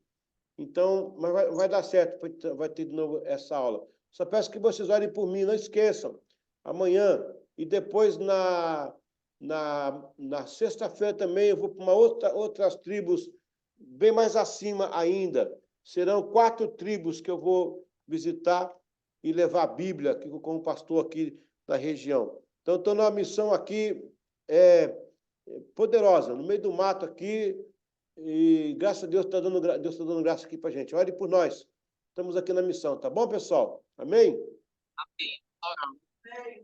Então, mas vai dar certo, vai ter de novo essa aula. Só peço que vocês orem por mim, não esqueçam. Amanhã e depois na sexta-feira também eu vou para outras tribos bem mais acima ainda. Serão 4 tribos que eu vou visitar e levar a Bíblia como pastor aqui da região. Então, estou numa missão aqui poderosa, no meio do mato aqui, e graças a Deus Deus está dando graça aqui para a gente. Ore por nós. Estamos aqui na missão, tá bom, pessoal? Amém? Amém.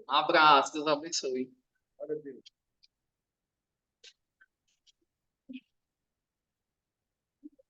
Um abraço, Deus abençoe. Glória a Deus.